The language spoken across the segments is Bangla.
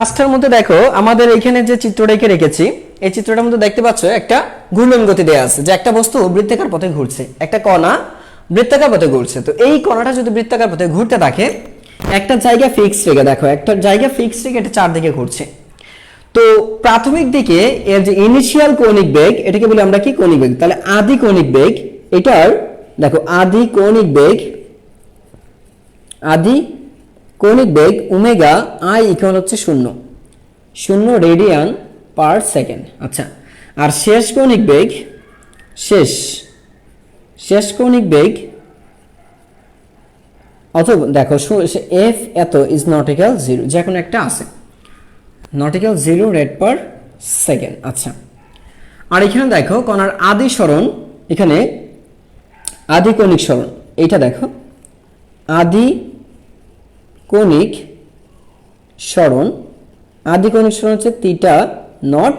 পাঁচটার মধ্যে দেখো আমাদের এখানে যে চিত্রটা এঁকে রেখেছি এই চিত্রটার মধ্যে দেখতে পাচ্ছ একটা ঘূর্ণন গতি দেয়া আছে যে একটা বস্তু বৃত্তাকার পথে ঘুরছে, একটা কণা বৃত্তাকার পথে ঘুরছে। তো এই কণাটা যদি বৃত্তাকার পথে ঘুরতে থাকে একটা জায়গা ফিক্সড রেখে দেখো একটা জায়গা ফিক্সড রেখে এটা চারদিকে ঘুরছে। তো প্রাথমিক দিকে এর যে ইনিশিয়াল কৌণিক বেগ এটাকে বলি আমরা কি কৌণিক বেগ। তাহলে আদি কৌণিক বেগ এটার দেখো আদি কৌণিক বেগ ওমেগা আই ইকুয়াল হচ্ছে 0 রেডিয়ান পার সেকেন্ড। আচ্ছা, আর শেষ কৌণিক বেগ অথবা দেখো এফ এত ইজ নট ইকুয়াল 0, যে কোনো একটা আছে not equal 0 red per second. আচ্ছা, আর এখানে দেখো কণার আদি সরণ, এখানে আদি কৌণিক সরণ এইটা দেখো আদি কৌণিক সরণ হচ্ছে থিটা নট,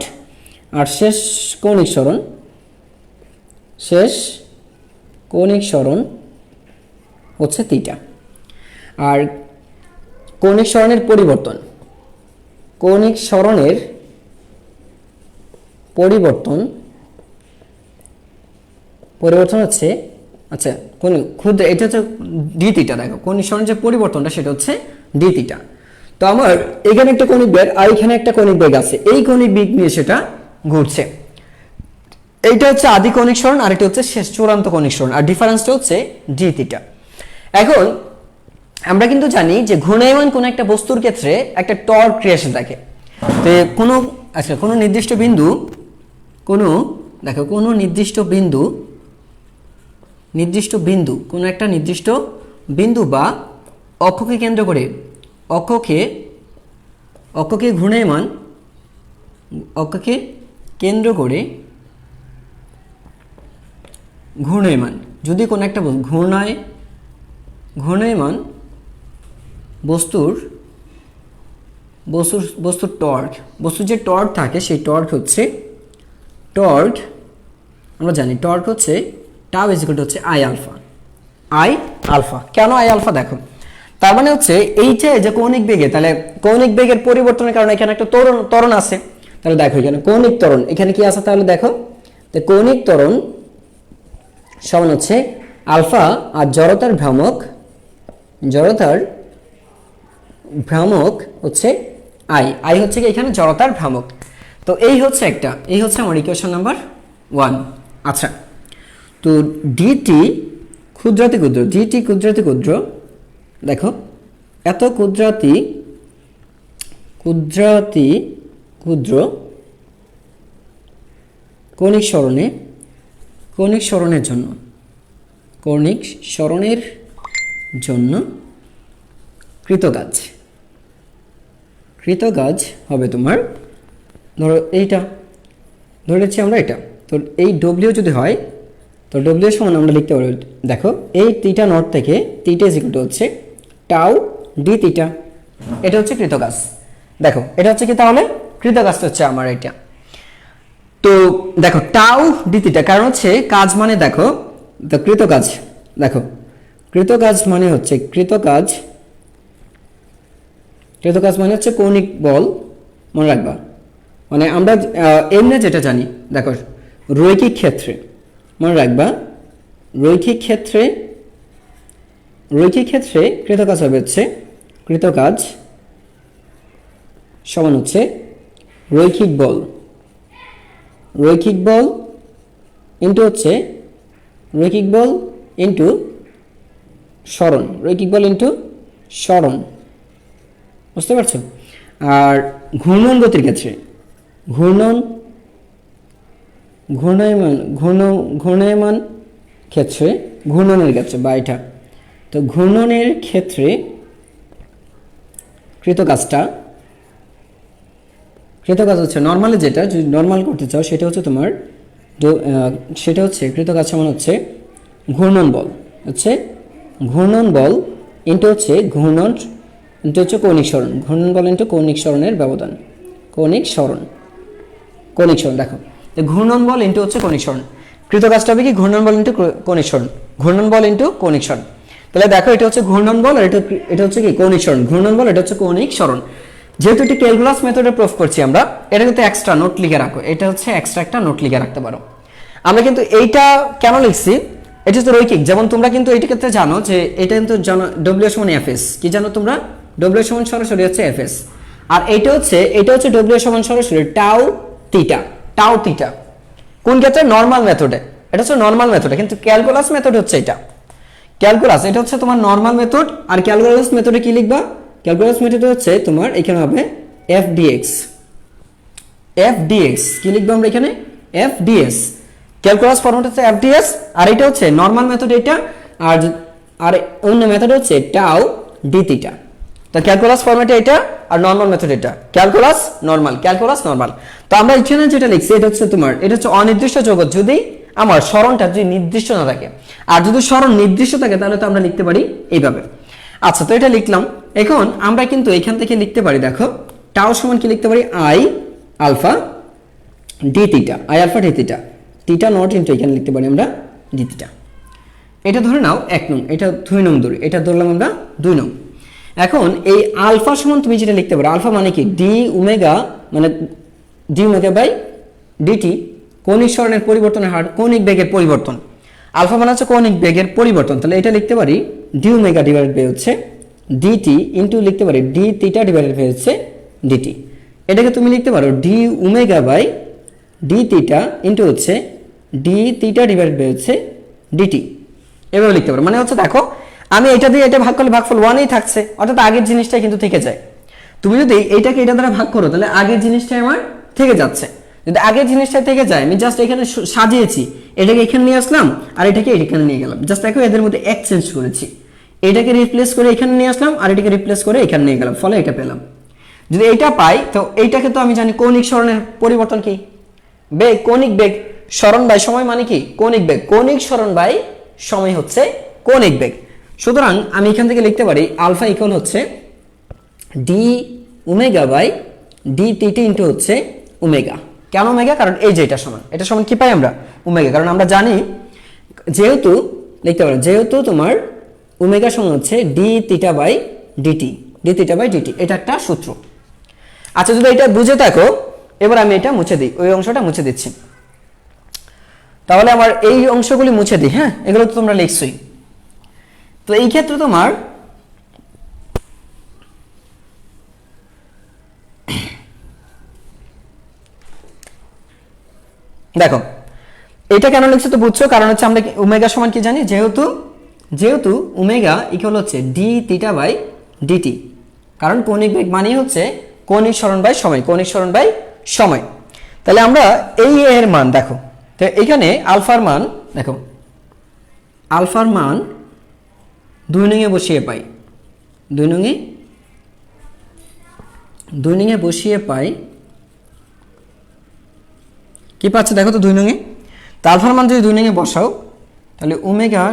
আর শেষ কৌণিক সরণ হচ্ছে থিটা। আর কৌণিক সরণের পরিবর্তন হচ্ছে আচ্ছা কোন ক্ষুদ্র এটা হচ্ছে ডি থিটা। দেখো কৌণিক সরণের যে পরিবর্তনটা সেটা হচ্ছে ডি থিটা। তো আমার এখানে একটা কৌণিক বেগ আর এখানে একটা কৌণিক বেগ আছে, এই কৌণিক বেগ নিয়ে সেটা ঘুরছে। এইটা হচ্ছে আদি কৌণিক সরণ আর এটা হচ্ছে শেষ চূড়ান্ত কৌণিক সরণ, আর ডিফারেন্সটা হচ্ছে ডি থিটা। এখন আমরা কিন্তু জানি যে ঘূর্ণায়মান কোন একটা বস্তুর ক্ষেত্রে একটা টর্ক ক্রিয়াশীল থাকে। তো কোনো নির্দিষ্ট বিন্দু বা অক্ষকে কেন্দ্র করে অক্ষকে ঘূর্ণায়মান যদি কোনো একটা ঘূর্ণায়মান বস্তুর টর্ক, বস্তুর যে টর্ক থাকে সেই টর্ক আমরা জানি টর্ক হচ্ছে টাউ ইজ ইকুয়াল টু হচ্ছে আই আলফা। কেন আই আলফা? দেখো তার মানে হচ্ছে এইটা যে কৌণিক বেগে, তাহলে কৌণিক বেগের পরিবর্তনের কারণে এখানে একটা ত্বরণ আছে। তাহলে দেখো এখানে কৌণিক ত্বরণ এখানে কি আছে, তাহলে দেখো কৌণিক ত্বরণ সমান হচ্ছে আলফা, আর জড়তার ভ্রামক হচ্ছে আই হচ্ছে কি এখানে জড়তার ভ্রামক। তো এই হচ্ছে আমার ইকুয়েশন নাম্বার 1। আচ্ছা, তো ডিটি ক্ষুদ্রাতি ক্ষুদ্র দেখো এত ক্ষুদ্রাতি ক্ষুদ্র কৌণিক সরণের জন্য কৃতকাজ হবে তোমার, ধরো এইটা ধরেছি আমরা এটা। তো এই ডব্লিউ যদি হয় তো ডব্লিউ সমান আমরা লিখতে পারি, দেখো এই থিটা নট থেকে থিটা ইজ ইকুয়াল টু হচ্ছে টাউ ডি থিটা। এটা হচ্ছে কৃতকাজ। দেখো এটা হচ্ছে কি, তাহলে কৃতকাজটা হচ্ছে আমার এটা। তো দেখো টাউ ডি থিটা, কারণ হচ্ছে কাজ মানে দেখো কৃতকাজ, দেখো কৃতকাজ মানে হচ্ছে কৌণিক বল, মনে রাখবা। মানে আমরা এমনি যেটা জানি, দেখো রৈখিক ক্ষেত্রে মনে রাখবা, রৈখিক ক্ষেত্রে কৃতকাজ হবে হচ্ছে কৃতকাজ সমান হচ্ছে রৈখিক বল ইন্টু হচ্ছে সরণ, বুঝতে পারছো? আর ঘূর্ণন গতির ক্ষেত্রে ঘূর্ণায়মান ঘূর্ণনের ক্ষেত্রে বা এটা, তো ঘূর্ণনের ক্ষেত্রে কৃতকাজ হচ্ছে নর্মালি, যেটা যদি নর্মাল করতে চাও সেটা হচ্ছে তোমার কৃতকাজ সমান হচ্ছে ঘূর্ণন বল ইন্টু হচ্ছে কৌণিক সরণ, ঘূর্ণন বল ইন্টু কৌণিক সরণের ব্যবধান, কৌণিক সরণ দেখো ঘূর্ণন বল ইন্টু হচ্ছে কৌণিক সরণ। কৃতকাজটা হবে কি ঘূর্ণন বল ইন্টু কৌণিক সরণ, তাহলে দেখো এটা হচ্ছে ঘূর্ণন বল আর এটা হচ্ছে কি কৌণিক সরণ, ঘূর্ণন বল এটা হচ্ছে কৌণিক সরণ। যেহেতু এটি ক্যালকুলাস মেথডে প্রুফ করছি আমরা, এটা কিন্তু এক্সট্রা নোট লিখে রাখো, এটা হচ্ছে এক্সট্রা একটা নোট লিখে রাখতে পারো। আমরা কিন্তু এইটা কেন লিখছি, এটা হচ্ছে রৈখিক। যেমন তোমরা কিন্তু এইটা ক্ষেত্রে জানো যে এটা কিন্তু জানো ডব্লিউ সমান এফএস, কি জানো তোমরা, ডব্লিউ সমান সরাসরি হচ্ছে এফএস, আর এটা হচ্ছে ডব্লিউ সমান সরাসরি টাউ থিটা। কোন ক্ষেত্রে, নরমাল মেথডে, এটা হচ্ছে নরমাল মেথডে, কিন্তু ক্যালকুলাস মেথড হচ্ছে এটা ক্যালকুলাস, এটা হচ্ছে তোমার নরমাল মেথড। আর ক্যালকুলাস মেথডে কি লিখবা, ক্যালকুলাস মেথডে হচ্ছে তোমার এখানে হবে এফ ডিএক্স কি লিখবো আমরা এখানে, এফ ডিএস। ক্যালকুলাস ফরম্যাট হচ্ছে এফ ডিএস, আর এটা হচ্ছে নরমাল মেথড এটা, আর অন্য মেথড হচ্ছে টাউ ডি থিটা। তো ক্যালকুলাস ফরম্যাটে এটা, আর নরমাল মেথড এটা, ক্যালকুলাস নরমাল। তো আমরা এখানে যেটা লিখছি এটা হচ্ছে তোমার, এটা হচ্ছে অনির্দিষ্ট যৌগ যদি আমার সরণটা যদি নির্দিষ্ট না থাকে, আর যদি সরণ নির্দিষ্ট থাকে তাহলে তো আমরা লিখতে পারি এইভাবে। আচ্ছা, তো এটা লিখলাম। এখন আমরা কিন্তু এখান থেকে লিখতে পারি, দেখো টাউ সমান কি লিখতে পারি, I alpha d theta, theta not into এখানে লিখতে পারি আমরা ডি থিটা। এটা ধরে নাও 1 নং, এটা 2 নং ধরে, এটা ধরলাম আমরা 2 নং। এখন এই আলফা সমান তুমি যেটা লিখতে পারো, আলফা মানে কি ডি ওমেগা, মানে ডি ওমেগা বাই ডিটি, কৌণিক সরণের পরিবর্তনের হার, কৌণিক বেগের পরিবর্তন। আলফা মানে হচ্ছে কৌণিক বেগের পরিবর্তন, তাহলে এটা লিখতে পারি ডি ওমেগা ডিভাইডেড বাই হচ্ছে ডিটি ইনটু লিখতে পারি ডি থিটা ডিভাইডেড বাই হচ্ছে ডিটি। এটাকে তুমি লিখতে পারো d omega by d theta into হচ্ছে ডি থিটা ডিভাইডেড বাই হচ্ছে ডিটি, এভাবে লিখতে পারো। মানে হচ্ছে দেখো আমি এটা দিয়ে এটা ভাগ করলে ভাগফল 1ই থাকছে, অর্থাৎ আগের জিনিসটাই কিন্তু থেকে যায়। তুমি যদি এইটাকে এটা দ্বারা ভাগ করো তাহলে আগের জিনিসটাই আমার থেকে যাচ্ছে। যদি আগের জিনিসটা থেকে যায়, আমি জাস্ট এখানে সাজিয়েছি, এটাকে এখানে নিয়ে আসলাম আর এটাকে এখানে নিয়ে গেলাম, জাস্ট দেখো এদের মধ্যে এক্সচেঞ্জ করেছি, এটাকে রিপ্লেস করে এখানে নিয়ে আসলাম আর এটাকে রিপ্লেস করে এখানে নিয়ে গেলাম, ফলে এটা পেলাম। যদি এইটা পাই তো এইটাকে তো আমি জানি কৌণিক সরণের পরিবর্তন কি, বেগ, কৌণিক বেগ, সরণ বাই সময় মানে কি কৌণিক বেগ, কৌণিক সরণ বাই সময় হচ্ছে কৌণিক বেগ। সুতরাং আমি এখান থেকে লিখতে পারি আলফা ইকুয়াল হচ্ছে d omega by d theta into হচ্ছে ওমেগা। কেন ওমেগা, কারণ এই যে এটা সমান কি পাই আমরা, ওমেগা। কারণ আমরা জানি যেহেতু লিখতে পারো, যেহেতু তোমার ওমেগা সমান হচ্ছে ডি থিটা বাই ডিটি, এটা একটা সূত্র। আচ্ছা, যদি এটা বুঝে থাকো, এবার আমি এটা মুছে দিই, ওই অংশটা মুছে দিচ্ছি। তাহলে আমার এই অংশগুলি মুছে দিই, হ্যাঁ, এগুলো তো তোমরা লিখছই। তো এই ক্ষেত্রে তোমার দেখো এটা কেন লিখছে তো বুঝছো, কারণ হচ্ছে আমরা ওমেগা সমান কি জানি, যেহেতু ওমেগা ইকুয়াল হচ্ছে ডি থিটা বাই ডিটি, কারণ কৌণিক বেগ মানে হচ্ছে কৌণিক সরণ বাই সময়। তাহলে আমরা এই এর মান দেখো, তো এখানে আলফার মান দেখো, আলফার মান 2 নং এ বসিয়ে পাই, 2 নং এ বসিয়ে পাই কি পাচ্ছে দেখো তো 2 নং এ। তো আলফার মান যদি 2 নং এ বসাও তাহলে ওমেগা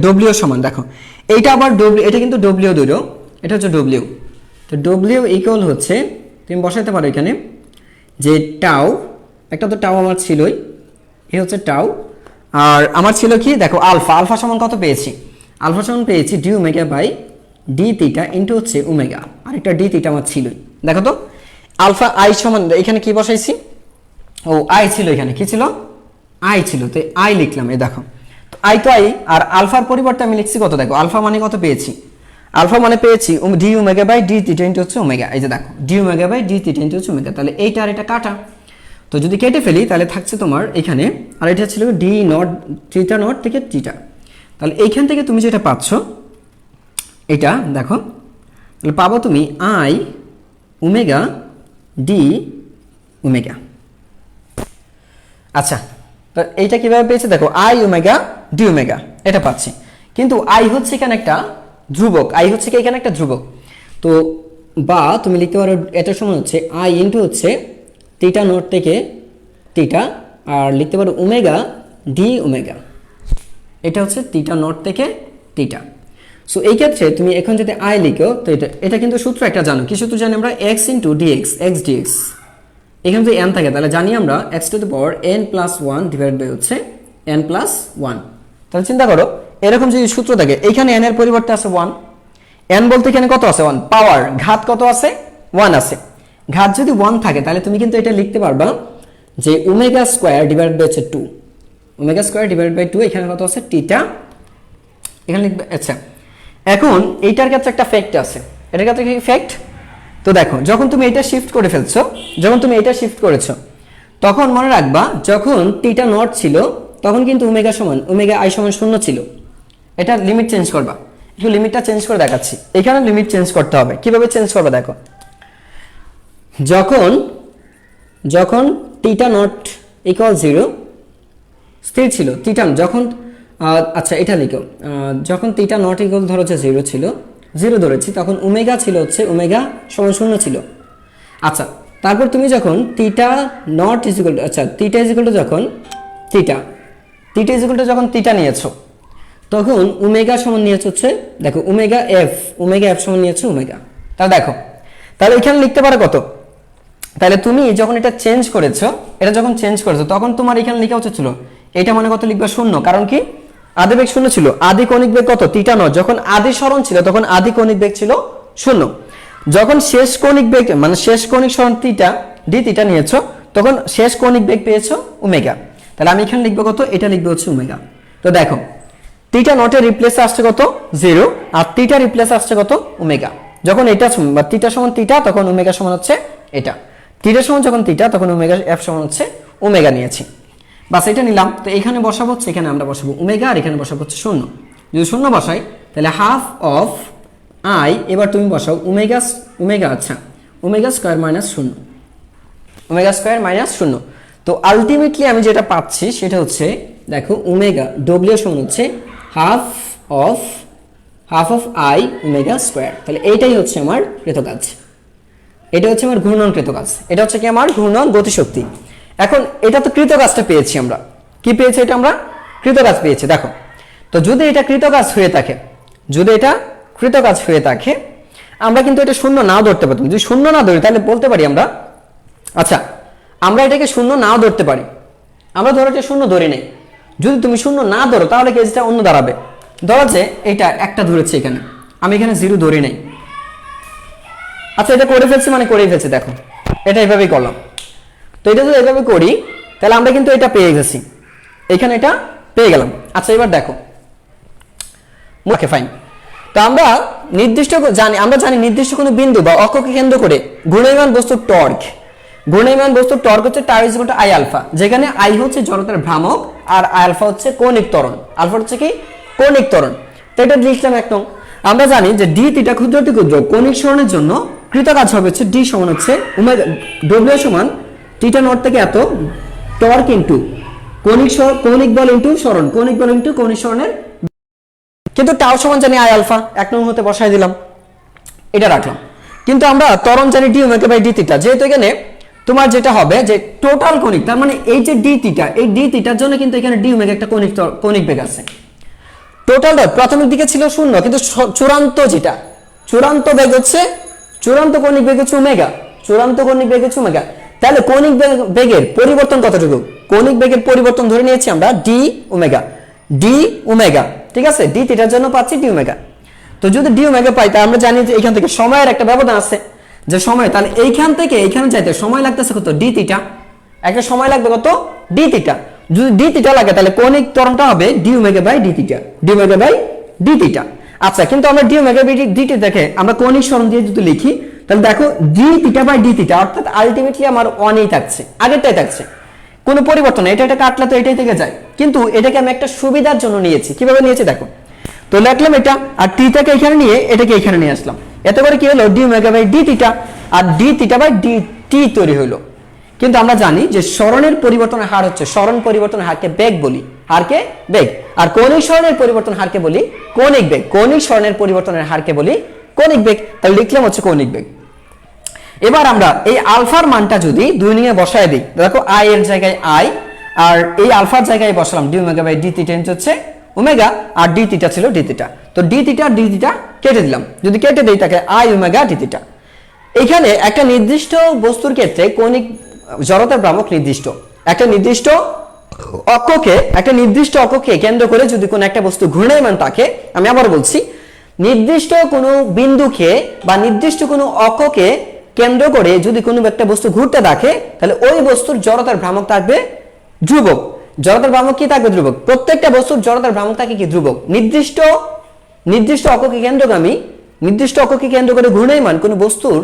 ডব্লিউ সমান, দেখো এইটা আবার ডব্লিউ, এটা কিন্তু ডব্লিউ দূর, এটা হচ্ছে ডব্লিউ। তো ডব্লিউ ইকুয়াল হচ্ছে, তুমি বসাইতে পারো এখানে যে টাউ, একটা তো টাউ আমার ছিলই, এই হচ্ছে টাউ, আর আমার ছিল কি দেখো আলফা সমান কত পেয়েছি, আলফা সমান পেয়েছি d omega by d theta into হচ্ছে ওমেগা, আর একটা ডি থিটা আমার ছিলই। দেখো তো আলফা আই সমান, এখানে কি বসাইছি, ও আই ছিল, এখানে কি ছিল, আই ছিল, তো আই লিখলাম, এই দেখো আই তো আই, আর আলফার পরিবর্তে আমি লিখছি কত, দেখো আলফা মানে কত পেয়েছি, আলফা মানে পেয়েছি d omega by d theta into হচ্ছে ওমেগা। এই যে দেখো d omega by d theta into হচ্ছে ওমেগা, তাহলে এইটা আর এটা কাটা, তো যদি কেটে ফেলি তাহলে থাকছে তোমার এখানে, আর এটা ছিল ডি নট থিটা নট থেকে থিটা। তাহলে এইখান থেকে তুমি যেটা পাচ্ছ এটা দেখো, তাহলে পাবো তুমি আই ওমেগা ডি ওমেগা। আচ্ছা, তো এইটা কিভাবে পেয়েছে দেখো, আই ওমেগা ডি ওমেগা এটা পাচ্ছি, কিন্তু আই হচ্ছে এখানে একটা ধ্রুবক, তো বা তুমি লিখতে পারো এটা সমান হচ্ছে আই ইনটু হচ্ছে থিটা নট থেকে থিটা, আর লিখতে পারো ওমেগা ডি ওমেগা, এটা হচ্ছে থিটা নট থেকে থিটা। সো এই ক্ষেত্রে তুমি এখন যদি আই লিখো তো এটা কিন্তু সূত্র একটা জানো, কি সূত্র জানি আমরা, x into dx, x dx. এখানে যদি n থাকে তাহলে জানি আমরা x to the power n plus 1 divide by হচ্ছে n প্লাস 1। তাহলে চিন্তা করো এরকম যদি সূত্র থাকে, এইখানে n এর পরিবর্তে আছে 1, n বলতে এখানে কত আছে 1, পাওয়ার ঘাত কত আছে 1 আছে, ঘাত যদি 1 থাকে তাহলে তুমি কিন্তু এটা লিখতে পারবা যে ওমেগা স্কয়ার ডিভাইডেড বাই হচ্ছে 2, ওমেগা স্কয়ার ডিভাইডেড বাই 2, এখানে কত আছে থিটা, এখানে লিখবে। আচ্ছা, এখন এইটার কাছে একটা ফ্যাক্ট আছে, এটার কাছে কি ফ্যাক্ট? তো দেখো, যখন তুমি এটা শিফট করে ফেলছো, যখন তুমি এটা শিফট করেছো, তখন মনে রাখবা যখন থিটা নট ছিল তখন কিন্তু ওমেগা সমান ওমেগা আই সমান 0 ছিল। এটা লিমিট চেঞ্জ করবা, একটু লিমিটটা চেঞ্জ করে দেখাচ্ছি। এখানে লিমিট চেঞ্জ করতে হবে, কিভাবে চেঞ্জ করবে দেখো। যখন যখন থিটা নট ইকুয়াল 0 স্থির ছিল, থিটা যখন আচ্ছা এটা লিখো, যখন থিটা নট ইকুয়াল ধরো যে 0 ছিল, 0 ধরেছি, তখন ওমেগা ছিল হচ্ছে ওমেগা সমান 0 ছিল। আচ্ছা, তারপর তুমি যখন theta not is equal two, আচ্ছা থিটা ইজ ইকুয়াল টু যখন থিটা ইজ ইকুয়াল টু যখন থিটা নিয়েছো, তখন ওমেগা সমান নিয়েছে হচ্ছে দেখো ওমেগা এফ সমান নিয়েছে ওমেগা। তাহলে দেখো, তাহলে এখানে লিখতে পারো কত? তাহলে তুমি যখন এটা চেঞ্জ করেছো, এটা যখন চেঞ্জ করেছো তখন তোমার এখানে লেখা উচিত ছিল এটা মানে কত লিখবা 0, কারণ কি আদি বেগ 0 ছিল। আদি কৌণিক বেগ কত? Theta not. যখন আদি সরণ ছিল তখন আদি কৌণিক বেগ ছিল 0। যখন শেষ কৌণিক বেগ মানে শেষ কৌণিক সরণ থিটা ডি থিটা নিয়েছো, তখন শেষ কৌণিক বেগ পেয়েছো ওমেগা। তাহলে আমি এখানে লিখবো কত? এটা লিখবো হচ্ছে ওমেগা। তো দেখো, থিটা নটের রিপ্লেসে আসছে কত? 0, আর থিটা রিপ্লেসে আসছে কত? ওমেগা। যখন এটা বা থিটা সমান থিটা, তখন ওমেগা সমান হচ্ছে এটা। থিটা সমান যখন থিটা, তখন ওমেগা এফ সমান হচ্ছে ওমেগা নিয়েছি। বাস এটা নিলাম। তো এখানে বসাবো হচ্ছে, এখানে আমরা বসাবো ওমেগা, আর এখানে বসাবো হচ্ছে 0। যদি 0 বসাই তাহলে হাফ অফ আই, এবার তুমি বসাও ওমেগা আচ্ছা omega square minus 0, omega square minus 0। তো আলটিমেটলি আমি যেটা পাচ্ছি সেটা হচ্ছে দেখো ওমেগা ডব্লিউ সমান হচ্ছে half of I omega square. তাহলে এইটাই হচ্ছে আমার কৃতকাজ, এটা হচ্ছে আমার ঘূর্ণন কৃতকাজ, এটা হচ্ছে কি আমার ঘূর্ণন গতিশক্তি। এখন এটা তো কৃতকাজটা পেয়েছি আমরা, কি পেয়েছি? এটা আমরা কৃতকাজ পেয়েছি। দেখো, তো যদি এটা কৃতকাজ হয়ে থাকে, যদি এটা কৃতকাজ হয়ে থাকে, আমরা কিন্তু এটা 0 নাও ধরতে পারতাম। যদি 0 না ধরি তাহলে বলতে পারি আমরা, আচ্ছা আমরা এটাকে 0 নাও ধরতে পারি, আমরা ধরো এটা 0 ধরি নেই। যদি তুমি 0 না ধরো তাহলে কেসটা অন্য দাঁড়াবে। ধরো যে এটা একটা ধরেছে, এখানে আমি এখানে 0 ধরি নাই। আচ্ছা, এটা করে ফেলছি মানে করেই ফেলছি। দেখো, এটা এভাবেই করলাম। তো এটা যদি এভাবে করি তাহলে আমরা কিন্তু এটা পেয়ে গেছি, এখানে এটা পেয়ে গেলাম। আচ্ছা, এবার দেখো, ওকে ফাইন। তো আমরা জানি নির্দিষ্ট কোনো বিন্দু বা অক্ষকে কেন্দ্র করে ঘূর্ণায়মান বস্তুর টর্ক হচ্ছে tau is equal to I alpha, যেখানে আই হচ্ছে জড়তার ভ্রামক আর আলফা হচ্ছে কৌণিক ত্বরণ। আলফা হচ্ছে কি? কৌণিক ত্বরণ। তো এটা লিখলাম এক নং। আমরা জানি যে ডি থিটা ক্ষুদ্র কৌণিক সরণের জন্য কৃতকাজ হবে হচ্ছে ডি সমান হচ্ছে ওমেগা ডব্লিউ সমান থিটা নট থেকে এত টর্ক ইনটু কৌণিক বল ইনটু সরণ, কৌণিক বল ইনটু কৌণিক সরণের, কিন্তু টাও সমান জানি আই আলফা, এক নং হতে বসাই দিলাম, এটা রাখলাম। কিন্তু আমরা ত্বরণ জানি d omega by d theta, যেহেতু এখানে তোমার যেটা হবে যে টোটাল কৌণিক, তার মানে এই যে ডি থিটা, এই ডি থিটার জন্য কিন্তু এখানে ডি ওমেগা একটা কৌণিক বেগ আছে। টোটালটা প্রাথমিক দিকে ছিল 0, কিন্তু চূড়ান্ত বেগ হচ্ছে চূড়ান্ত কৌণিক বেগ হচ্ছে ওমেগা, চূড়ান্ত কৌণিক বেগ হচ্ছে ওমেগা। তাহলে কৌণিক বেগের পরিবর্তন কতটুকু? কৌণিক বেগের পরিবর্তন ধরে নিয়েছি আমরা ডি ওমেগা, ঠিক আছে? ডি থিটার জন্য পাচ্ছি ডি ওমেগা। তো যদি ডি ওমেগা পাই, তাহলে আমরা জানি যে এখান থেকে সময়ের একটা ব্যবধান আছে, যে সময়, তাহলে এইখান থেকে এইখানে যাইতে সময় লাগতেছে কত? D theta. একটা সময় লাগবে কত? D theta. যদি ডি থিটা লাগে তাহলে কৌণিক ত্বরণটা হবে d omega by d theta, আচ্ছা, কিন্তু আমরা d omega by d theta দেখে আমরা কৌণিক সরণ দিয়ে যদি লিখি তাহলে দেখো d theta by d theta, অর্থাৎ আলটিমেটলি আমার 1ই থাকছে, আগেরটাই থাকছে, কোনো পরিবর্তন নেই। এটা কাটলে তো এটাই থেকে যায়, কিন্তু এটাকে আমি একটা সুবিধার জন্য নিয়েছি। কিভাবে নিয়েছি দেখো, তো লিখলাম এটা, আর থিটাকে এখানে নিয়ে এটাকে এখানে নিয়ে আসলাম। এতে করে কি হলো? D omega by d theta, আর d theta by d t তৈরি হলো। কিন্তু আমরা জানি যে সরণের পরিবর্তনের হার হচ্ছে, সরণ পরিবর্তনের হারকে বেগ বলি, হারকে বেগ, আর কৌণিক সরণের পরিবর্তন হারকে বলি কৌণিক বেগ, কৌণিক সরণের পরিবর্তনের হারকে বলি কৌণিক বেগ। তাহলে লিখলাম হচ্ছে কৌণিক বেগ। এবার আমরা এই আলফার মানটা যদি দুই নিয়ে বসায় দিই, দেখো আই এর জায়গায় আই, আর এই আলফার জায়গায় বসালাম d omega by d theta হচ্ছে ওমেগা, আর ডি থিটা ছিল ডি থিটা। তো ডি থিটা কেটে দিলাম, যদি কেটে দেই তাকে আই ওমেগা ডি থিটা। এখানে একটা নির্দিষ্ট বস্তুর ক্ষেত্রে কৌণিক জড়তার ভ্রামক নির্দিষ্ট, একটা নির্দিষ্ট অক্ষকে কেন্দ্র করে যদি কোনো একটা বস্তু ঘূর্ণায়মান থাকে, আমি আবার বলছি, নির্দিষ্ট কোনো বিন্দুকে বা নির্দিষ্ট কোনো অক্ষকে কেন্দ্র করে যদি কোনো একটা বস্তু ঘুরতে থাকে, তাহলে ওই বস্তুর জড়তার ভ্রামক থাকবে ধ্রুবক। জড়তার ভ্রামক কি থাকবে? ধ্রুবক। প্রত্যেকটা বস্তুর জড়তার ভ্রামক থাকে কি? ধ্রুবক। নির্দিষ্ট অক্ষকে কেন্দ্রগামী, নির্দিষ্ট অক্ষকে কেন্দ্র করে ঘূর্ণায়মান কোন বস্তুর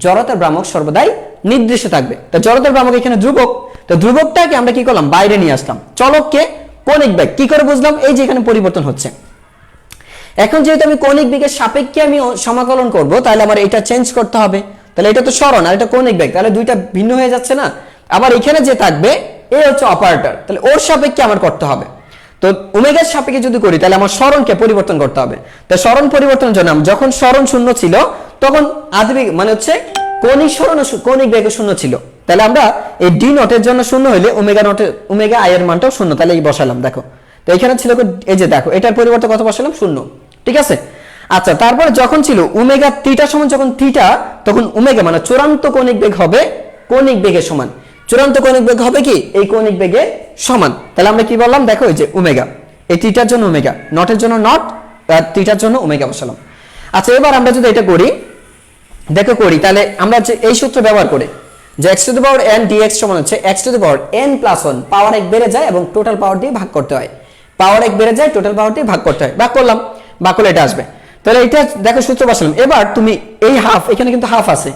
জড়তার ভ্রামক সর্বদাই নির্দিষ্ট থাকবে। তো জড়তার ভ্রামক এখানে ধ্রুবক। তো ধ্রুবকটাকে আমরা কি করলাম? বাইরে নিয়ে আসলাম। চলককে কৌণিক বেগ কি করে বুঝলাম? এই যে এখানে পরিবর্তন হচ্ছে। এখন যেহেতু আমি কৌণিক বেগের সাপেক্ষে আমি সমাকলন করব, তাহলে আমার এটা চেঞ্জ করতে হবে। তাহলে এটা তো সরণ আর এটা কৌণিক বেগ, তাহলে দুইটা ভিন্ন হয়ে যাচ্ছে না? আবার এখানে যে থাকবে এ হচ্ছে অপারেটর, তাহলে ওর সাপেক্ষে আমার করতে হবে। তো ওমেগার সাপেক্ষে যদি করি তাহলে আমার সরণকে পরিবর্তন করতে হবে। তো সরণ পরিবর্তনের জন্য যখন সরণ শূন্য ছিল তখন আদিবেগ মানে হচ্ছে কৌণিক সরণ কৌণিক বেগ শূন্য ছিল, তাহলে আমরা এই ডি নটের জন্য শূন্য হইলে ওমেগা আই এর মানটাও শূন্য, তাহলে এই বসালাম। দেখো তো এখানে ছিল এই যে দেখো এটার পরিবর্তে কত বসালাম? শূন্য। ঠিক আছে। আচ্ছা, তারপরে যখন ছিল ওমেগা থিটা সমান যখন থিটা, তখন ওমেগা মানে চূড়ান্ত কৌণিক বেগ হবে কৌণিক বেগের সমান। চূড়ান্ত কৌণিক বেগ হবে কি? এই কৌণিক বেগের সমান। তাহলে আমরা কি বললাম? দেখো এই যে ওমেগা, এই থিটার জন্য ওমেগা, নটের জন্য নট, আর থিটার জন্য ওমেগা বসালাম। আচ্ছা, এবার আমরা যদি এটা করি, দেখো করি, তাহলে আমরা যে এই সূত্র ব্যবহার করে যে x to the power n dx সমান হচ্ছে x to the power n plus 1, পাওয়ার 1 বেড়ে যায় এবং টোটাল পাওয়ার দিয়ে ভাগ করতে হয়। পাওয়ার 1 বেড়ে যায়, টোটাল পাওয়ার দিয়ে ভাগ করতে হয়। ভাগ করলাম, ভাগ করলে এটা আসবে। তাহলে এটা দেখো সূত্র বসালাম। এবার তুমি এই হাফ, এখানে কিন্তু হাফ আছে,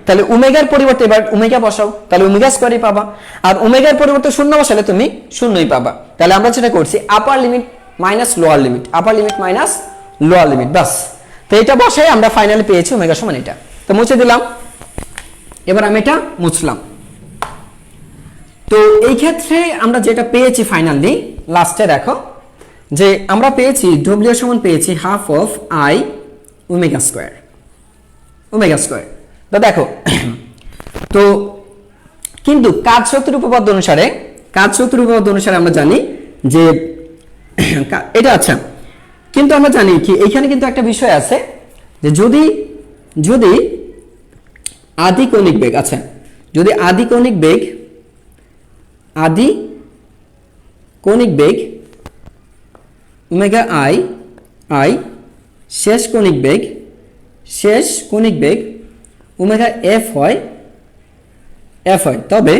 তাহলে ওমেগার পরিবর্তে এবার ওমেগা বসাও, তাহলে ওমেগা স্কয়ারই পাবা। আর ওমেগার পরিবর্তে শূন্য বসালে তুমি শূন্যই পাবা। তাহলে আমরা যেটা করছি upper limit minus lower limit, upper limit minus lower limit, বাস। তো এটা বসাই আমরা ফাইনালি পেয়েছি ওমেগা সমান এটা। তো মুছে দিলাম। এবার আমি এটা মুছলাম। তো এই ক্ষেত্রে আমরা যেটা পেয়েছি ফাইনালি লাস্টে দেখো যে আমরা পেয়েছি ডব্লিউ সমান পেয়েছি half of I omega square, omega square. তো দেখো তো কিন্তু কাজ শক্তির উপপাদ্য অনুসারে, কাজ শক্তির উপপাদ্য অনুসারে আমরা জানি যে এটা আচ্ছা, কিন্তু আমরা জানি কি এখানে কিন্তু একটা বিষয় আছে যে যদি যদি আদি কৌণিক বেগ, আচ্ছা যদি আদি কৌণিক বেগ ওমেগা আই শেষ কৌণিক বেগ ওমেগা এফ হয়, তবে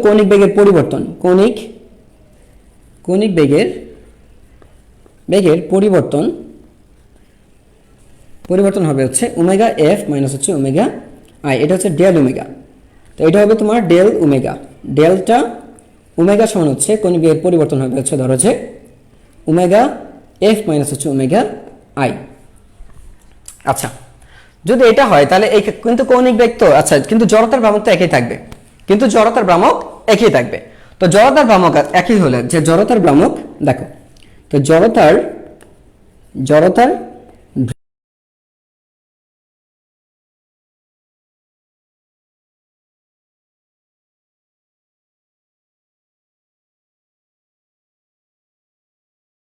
কৌণিক বেগের পরিবর্তন, কৌণিক বেগের পরিবর্তন হবে হচ্ছে ওমেগা এফ মাইনাস হচ্ছে ওমেগা আই, এটা হচ্ছে ডেল ওমেগা। তো এটা হবে তোমার ডেল ওমেগা, ডেল্টা ওমেগা সমান হচ্ছে কৌণিক বেগের পরিবর্তন হবে হচ্ছে ধরো যে ওমেগা এফ মাইনাস হচ্ছে ওমেগা আই। আচ্ছা, যদি এটা হয় তাহলে এই কিন্তু কৌণিক বেগ তো আচ্ছা, কিন্তু জড়তার ভ্রামক তো একই থাকবে, কিন্তু জড়তার ভ্রামক একই থাকবে। তো জড়তার ভ্রামক একই হলে যে জড়তার ভ্রামক দেখো, তো জড়তার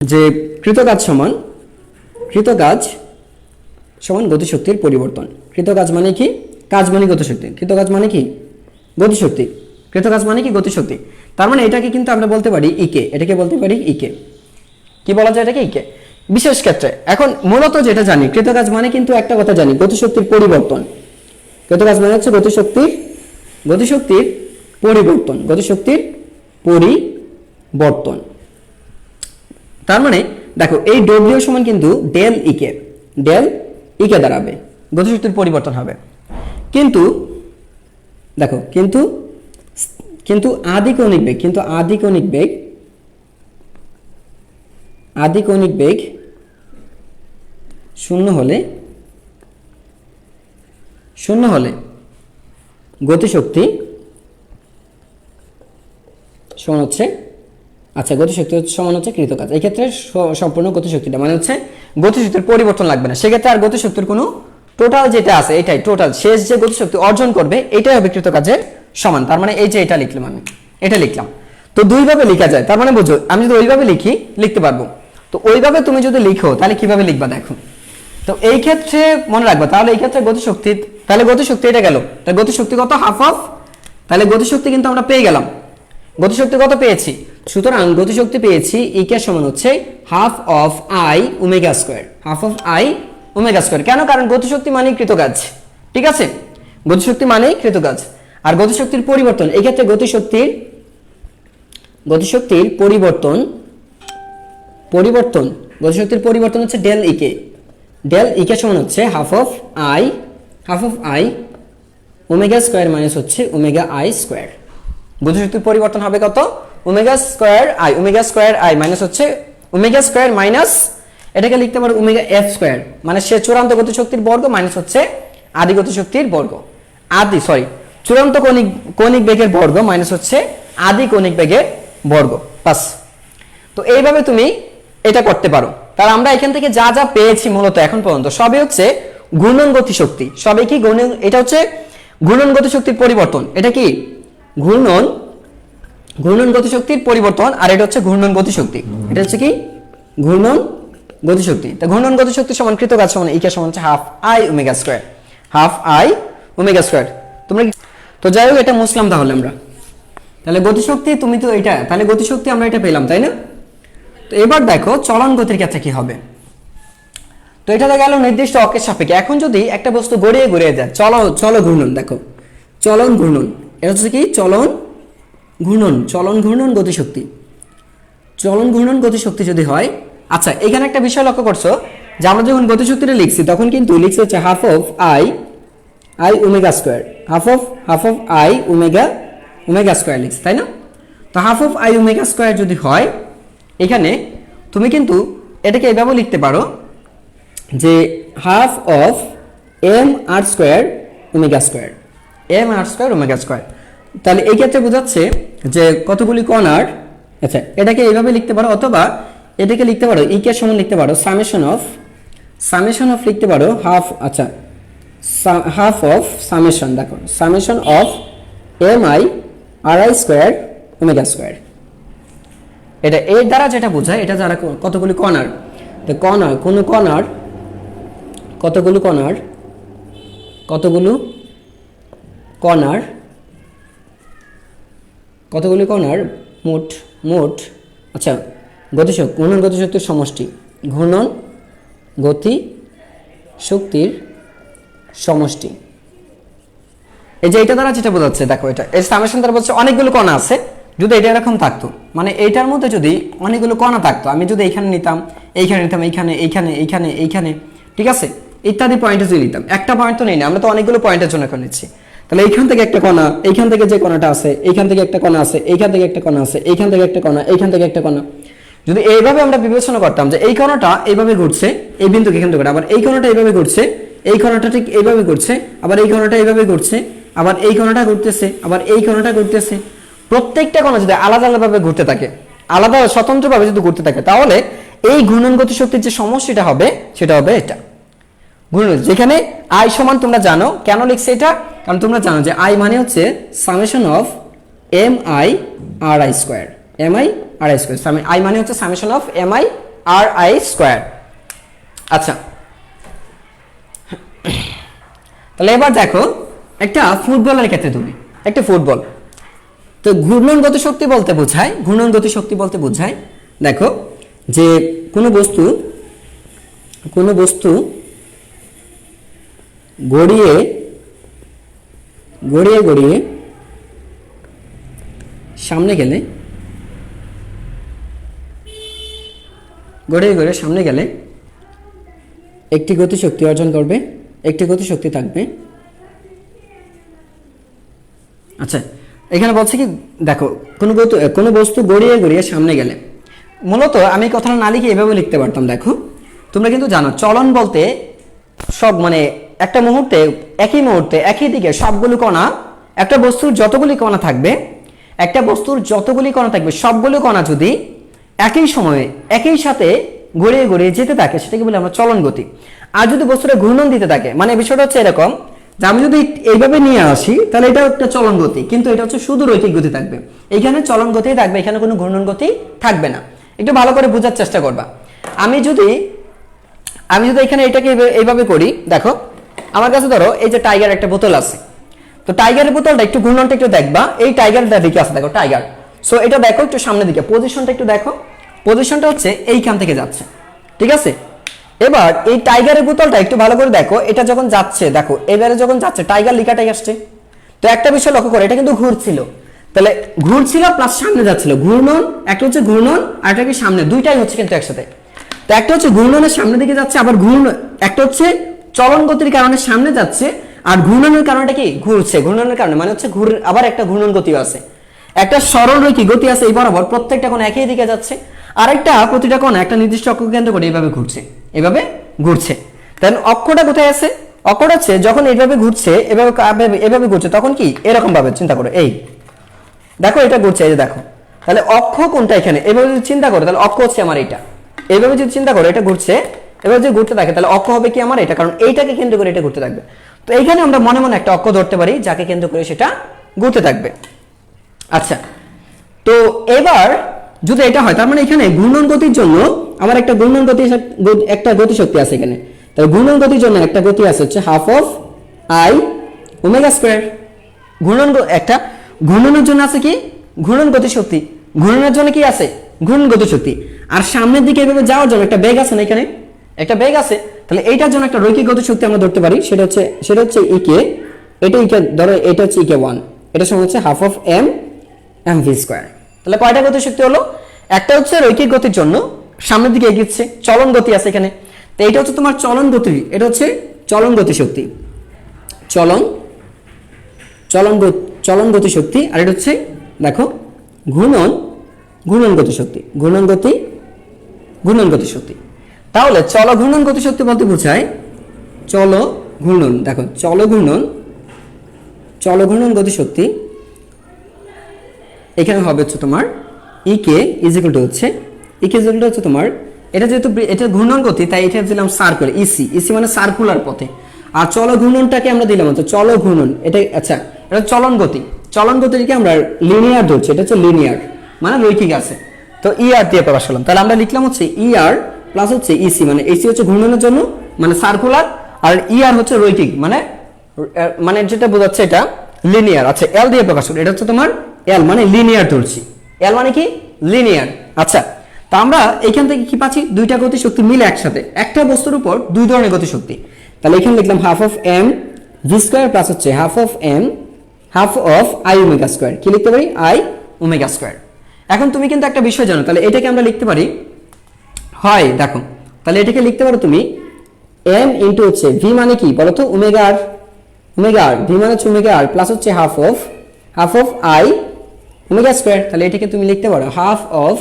যে কৃতকাজ সমান গতিশক্তির পরিবর্তন। কৃতকাজ মানে কি? কাজ মানে গতিশক্তি, কৃতকাজ মানে কি? গতিশক্তি, কৃতকাজ মানে কি? গতিশক্তি। তার মানে এটাকে কিন্তু আমরা বলতে পারি ইকে, এটাকে বলতে পারি ইকে। কি বলা যায় এটাকে? ইকে বিশেষ ক্ষেত্রে। এখন মূলত যেটা জানি কৃতকাজ মানে কিন্তু একটা কথা জানি, গতিশক্তির পরিবর্তন। কৃতকাজ মানে হচ্ছে গতিশক্তির পরিবর্তন। তার মানে দেখো এই ডব্লিউ সমান কিন্তু ডেল ইকে দাঁড়াবে, গতিশক্তির পরিবর্তন হবে। কিন্তু দেখো কিন্তু আদি কৌণিক বেগ শূন্য হলে গতিশক্তি সমান হচ্ছে, আচ্ছা গতিশক্তি সমান হচ্ছে কৃতকাজ। এই ক্ষেত্রে সম্পূর্ণ গতিশক্তিটা মানে হচ্ছে গতিশক্তির পরিবর্তন লাগবে না, সেক্ষেত্রে আর গতিশক্তির কোনো টোটাল যেটা আছে এটাই টোটাল শেষ যে গতিশক্তি অর্জন করবে এটাই হবে কৃতকাজের সমান। তার মানে এই যে এটা লিখলাম, আমি এটা লিখলাম। তো দুইভাবে লেখা যায়, তার মানে বুঝো আমি যদি ওইভাবে লিখতে পারবো। তো ওইভাবে তুমি যদি লিখো তাহলে কিভাবে লিখবা দেখো। তো এই ক্ষেত্রে মনে রাখবা, তাহলে এই ক্ষেত্রে গতিশক্তি, তাহলে গতিশক্তি এটা গেল, তাহলে গতিশক্তি কত? হাফ অফ, তাহলে গতিশক্তি কিন্তু আমরা পেয়ে গেলাম। গতিশক্তি কত পেয়েছি? সুতরাং গতিশক্তি পেয়েছি ইকে সমান হচ্ছে half of I omega square, half of I omega square. কেন? কারণ গতিশক্তি মানে কৃতকাজ, ঠিক আছে, গতিশক্তি মানেই কৃতকাজ। আর গতিশক্তির পরিবর্তন, এই ক্ষেত্রে গতিশক্তির গতিশক্তির পরিবর্তন হচ্ছে ডেল ইকে। ডেল ইকে সমান হচ্ছে half of I omega square minus হচ্ছে ওমেগা আই স্কয়ার। গতিশক্তির পরিবর্তন হবে কত? ওমেগা স্কয়ার আই মাইনাস হচ্ছে ওমেগা স্কয়ার মাইনাস, এটাকে লিখতে পারো ওমেগা এফ স্কয়ার, মানে সে চূড়ান্ত গতিশক্তির বর্গ মাইনাস হচ্ছে আদি গতিশক্তির বর্গ, চূড়ান্ত কৌণিক বেগের বর্গ মাইনাস হচ্ছে আদি কৌণিক বেগের বর্গ বাস। তো এইভাবে তুমি এটা করতে পারো। তার আমরা এখান থেকে যা যা পেয়েছি মূলত এখন পর্যন্ত সবই হচ্ছে ঘূর্ণন গতিশক্তি, সবই কি ঘূর্ণন, এটা হচ্ছে ঘূর্ণন গতিশক্তির পরিবর্তন, এটা কি ঘূর্ণন গতিশক্তির পরিবর্তন, আর এটা হচ্ছে ঘূর্ণন গতিশক্তি, এটা হচ্ছে কি ঘূর্ণন গতিশক্তি। তা ঘূর্ণন গতিশক্তি সমান কৃতকাজ সমান ইকে সমান হচ্ছে হাফ আই ওমেগা স্কয়ার। তোমরা তো যাই হোক এটা মুসলাম তাহলে আমরা, তাহলে গতিশক্তি তুমি তো এটা, তাহলে গতিশক্তি আমরা এটা পেলাম তাই না? তো এবার দেখো চলন গতির ক্ষেত্রে কি হবে। তো এটা গেল নির্দিষ্ট অক্ষের সাপেক্ষে। এখন যদি একটা বস্তু গড়িয়ে যায়, চলো ঘূর্ণন, দেখো চলন ঘূর্ণন, এটা হচ্ছে কি চলন ঘূর্ণন গতিশক্তি। চলন ঘূর্ণন গতিশক্তি যদি হয়, আচ্ছা এখানে একটা বিষয় লক্ষ্য করছো যে আমরা যখন গতিশক্তিটা লিখছি তখন কিন্তু লিখছি হচ্ছে half of I omega square, half of I omega square লিখছি তাই না? তো half of I omega square যদি হয়, এখানে তুমি কিন্তু এটাকে এইভাবে লিখতে পারো যে half of m r square omega square. তাহলে এই ক্ষেত্রে বোঝাচ্ছে যে কতগুলি কণার, আচ্ছা এটাকে এইভাবে লিখতে পারো, অথবা এটাকে লিখতে পারো ইকে সমান লিখতে পারো সামেশন অফ লিখতে পারো হাফ, আচ্ছা হাফ অফ সামেশন, দেখো summation of m i r i square omega square. এটা এর দ্বারা যেটা বোঝায়, এটা যারা কতগুলি কণার, তো কতগুলো কণার মোট আচ্ছা ঘূর্ণন গতিশক্তির সমষ্টি, ঘূর্ণন গতি শক্তির সমষ্টি। এই যে এটা দ্বারা যেটা বোঝাচ্ছে, দেখো এটা এর সামেশন দ্বারা বলছে অনেকগুলো কণা আছে, যদি এটা এরকম থাকতো, মানে এইটার মধ্যে যদি অনেকগুলো কণা থাকতো, আমি যদি এইখানে নিতাম, এইখানে, ঠিক আছে, ইত্যাদি পয়েন্টে যদি নিতাম, একটা পয়েন্ট তো নেই না, আমরা তো অনেকগুলো পয়েন্টের জন্য এখন নিচ্ছি। তাহলে এইখান থেকে একটা কণা, এইখান থেকে যে কণাটা আছে, এইখান থেকে একটা কণা আছে, এইখান থেকে একটা কণা আছে, এইখান থেকে একটা কণা, এইখান থেকে একটা কণা, যদি এইভাবে আমরা বিবেচনা করতাম যে এই কণাটা এইভাবে ঘুরছে, এই বিন্দুকে কেন্দ্র করে, আবার এই কণাটা এইভাবে ঘুরছে, এই কণাটা ঠিক এইভাবে ঘুরছে, আবার এই কণাটা এইভাবে ঘুরছে, আবার এই কণাটা ঘুরতেছে, আবার এই কণাটা ঘুরতেছে, প্রত্যেকটা কণা যদি আলাদা আলাদাভাবে ঘুরতে থাকে, আলাদা স্বতন্ত্রভাবে যদি ঘুরতে থাকে, তাহলে এই ঘূর্ণন গতিশক্তির যে সমষ্টিটা হবে সেটা হবে এটা ঘূর্ণন। যেখানে আই সমান তোমরা জানো কেন লিখছে এটা, কারণ তোমরা জানো যে আই মানে হচ্ছে summation of m i r i square, I মানে হচ্ছে summation of m i r i square. আচ্ছা তাহলে এবার দেখো একটা ফুটবলের ক্ষেত্রে, তুমি একটা ফুটবল, তো ঘূর্ণন গতিশক্তি বলতে বোঝায় দেখো যে কোনো বস্তু গড়িয়ে সামনে গেলে, একটি গতিশক্তি অর্জন করবে, একটি গতিশক্তি থাকবে। আচ্ছা এখানে বলছে কি, দেখো কোনো বস্তু গড়িয়ে সামনে গেলে, মূলত আমি কথাটা না লিখে এভাবে লিখতে পারতাম। দেখো তোমরা কিন্তু জানো চলন বলতে সব, মানে একটা মুহূর্তে একই দিকে সবগুলো কণা, একটা বস্তুর যতগুলি কণা থাকবে সবগুলো কণা যদি একই সময়ে একই সাথে গড়িয়ে যেতে থাকে, সেটাকে বলে আমরা চলন গতি। আর যদি বস্তুটা ঘূর্ণন দিতে থাকে, মানে বিষয়টা হচ্ছে এরকম যে আমি যদি এইভাবে নিয়ে আসি, তাহলে এটা একটা চলন গতি, কিন্তু এটা হচ্ছে শুধু রৈখিক গতি থাকবে, এখানে চলন গতি থাকবে, এখানে কোনো ঘূর্ণন গতি থাকবে না। একটু ভালো করে বোঝার চেষ্টা করবা। আমি যদি এখানে এটাকে এইভাবে করি, দেখো আমার কাছে ধরো এই যে টাইগার একটা বোতল আছে, তো টাইগারের বোতলটা একটু ঘূর্ণনটা একটু দেখবা, এই টাইগারটার দিকে আছে, দেখো টাইগার, সো এটা দেখো একটু সামনের দিকে, পজিশনটা একটু দেখো, পজিশনটা হচ্ছে এইখান থেকে যাচ্ছে, ঠিক আছে, এবার এই টাইগারের বোতলটা একটু ভালো করে দেখো, এটা যখন যাচ্ছে দেখো এবারে যখন যাচ্ছে টাইগার লেখাটাই আসছে। তো একটা বিষয় লক্ষ্য করো, এটা কিন্তু ঘুরছিল, তাহলে ঘুরছিল প্লাস সামনে যাচ্ছিল, ঘূর্ণন একটা হচ্ছে ঘূর্ণন আর একটা কি সামনে, দুইটাই হচ্ছে কিন্তু একসাথে। তো একটা হচ্ছে ঘূর্ণনের সামনের দিকে যাচ্ছে, আবার একটা হচ্ছে চলন গতির কারণে সামনে যাচ্ছে, আর ঘূর্ণনের কারণটা কি ঘুরছে, ঘূর্ণনের কারণে মানে হচ্ছে আবার একটা ঘূর্ণন গতি আছে, একটা সরল রৈখিক গতি আছে এই বরাবর, প্রত্যেকটা কোণ একই দিকে যাচ্ছে, আর একটা প্রতিটা কোণ একটা নির্দিষ্ট অক্ষ কেন্দ্র করে এইভাবে ঘুরছে, এভাবে ঘুরছে। তাহলে অক্ষটা কোথায় আছে? অক্ষটা হচ্ছে যখন এইভাবে ঘুরছে, এভাবে এভাবে ঘুরছে, তখন কি এরকম ভাবে চিন্তা করো, এই দেখো এটা ঘুরছে, এই যে দেখো, তাহলে অক্ষ কোনটা এখানে, এভাবে যদি চিন্তা করো তাহলে অক্ষ হচ্ছে আমার এটা, এইভাবে যদি চিন্তা করো এটা ঘুরছে, এবার যদি ঘুরতে থাকে তাহলে অক্ষ হবে কি আমার এটা, কারণ এইটাকে কেন্দ্র করে এটা ঘুরতে থাকবে। তো এইখানে আমরা মনে মনে একটা অক্ষ ধরতে পারি যাকে কেন্দ্র করে সেটা ঘুরতে থাকবে। আচ্ছা, তো এবার যদি এটা হয় তার মানে এখানে ঘূর্ণন গতির জন্য আমার একটা ঘূর্ণন গতি, একটা গতিশক্তি আছে এখানে, তাহলে ঘূর্ণন গতির জন্য একটা গতি আছে হচ্ছে half of I omega square. একটা ঘূর্ণনের জন্য আছে কি ঘূর্ণন গতিশক্তি, ঘূর্ণনের জন্য কি আছে ঘূর্ণন গতিশক্তি, আর সামনের দিকে এভাবে যাওয়ার জন্য একটা বেগ আছে না, এখানে একটা বেগ আছে, তাহলে এইটার জন্য একটা রৈখিক গতিশক্তি আমরা ধরতে পারি, সেটা হচ্ছে ইকে, এটা ইকে ধরো, এটা হচ্ছে ইকে 1, এটা সমান হচ্ছে half of M V square. তাহলে কয়টা গতিশক্তি হলো? একটা হচ্ছে রৈখিক গতির জন্য সামনের দিকে এগিয়েছে, চলন গতি আছে এখানে, তো এটা হচ্ছে তোমার চলন গতি, এটা হচ্ছে চলন গতিশক্তি, চলন গতিশক্তি, আর এটা হচ্ছে দেখো ঘূর্ণন গতিশক্তি। তাহলে চল ঘূর্ণন গতিশক্তি বলতে বোঝায় ঘূর্ণন, দেখো চল ঘূর্ণন গতিশক্তি এখানে হবে হচ্ছে তোমার ইকে ইজিক্যাল টু হচ্ছে তোমার, এটা যেহেতু এটা ঘূর্ণন গতি তাই এটা দিলাম সার্কুলার, ইসি মানে সার্কুলার পথে, আর চল ঘূর্ণনটাকে আমরা দিলাম হচ্ছে চল ঘূর্ণন, এটা আচ্ছা এটা চলন গতিকে আমরা লিনিয়ার ধরছি, এটা হচ্ছে লিনিয়ার মানে রৈখিক আছে, তো ইআর দিয়ে প্রকাশ করলাম, তাহলে আমরা লিখলাম হচ্ছে ইআর প্লাস হচ্ছে ইসি, মানে এসি হচ্ছে ঘূর্ণনের জন্য মানে সার্কুলার, আর ইআর হচ্ছে রৈখিক মানে যেটা বোঝাচ্ছে এটা লিনিয়ার। আচ্ছা এল দিয়ে প্রকাশ করি, এটা হচ্ছে তোমার এল মানে লিনিয়ার ধরছি, এল মানে কি লিনিয়ার। আচ্ছা, তো আমরা এখান থেকে কি পাচ্ছি, দুইটা গতিশক্তি মিলে একসাথে একটা বস্তুর উপর দুই ধরনের গতিশক্তি, তাহলে এখানে লিখলাম half of M V square plus হচ্ছে half of I omega square, কি লিখতে পারি আই ওমেগা স্কয়ার। এখন তুমি কিন্তু একটা বিষয় জানো, তাহলে এটাকে আমরা লিখতে পারি হয়, দেখো তাহলে এটাকে লিখতে পারো তুমি এম ইন্টু হচ্ছে ভি মানে কি বলো তো ওমেগা আর, ভি মানে হচ্ছে ওমেগা আর প্লাস হচ্ছে half of I omega square, তাহলে এটাকে তুমি লিখতে পারো হাফ অফ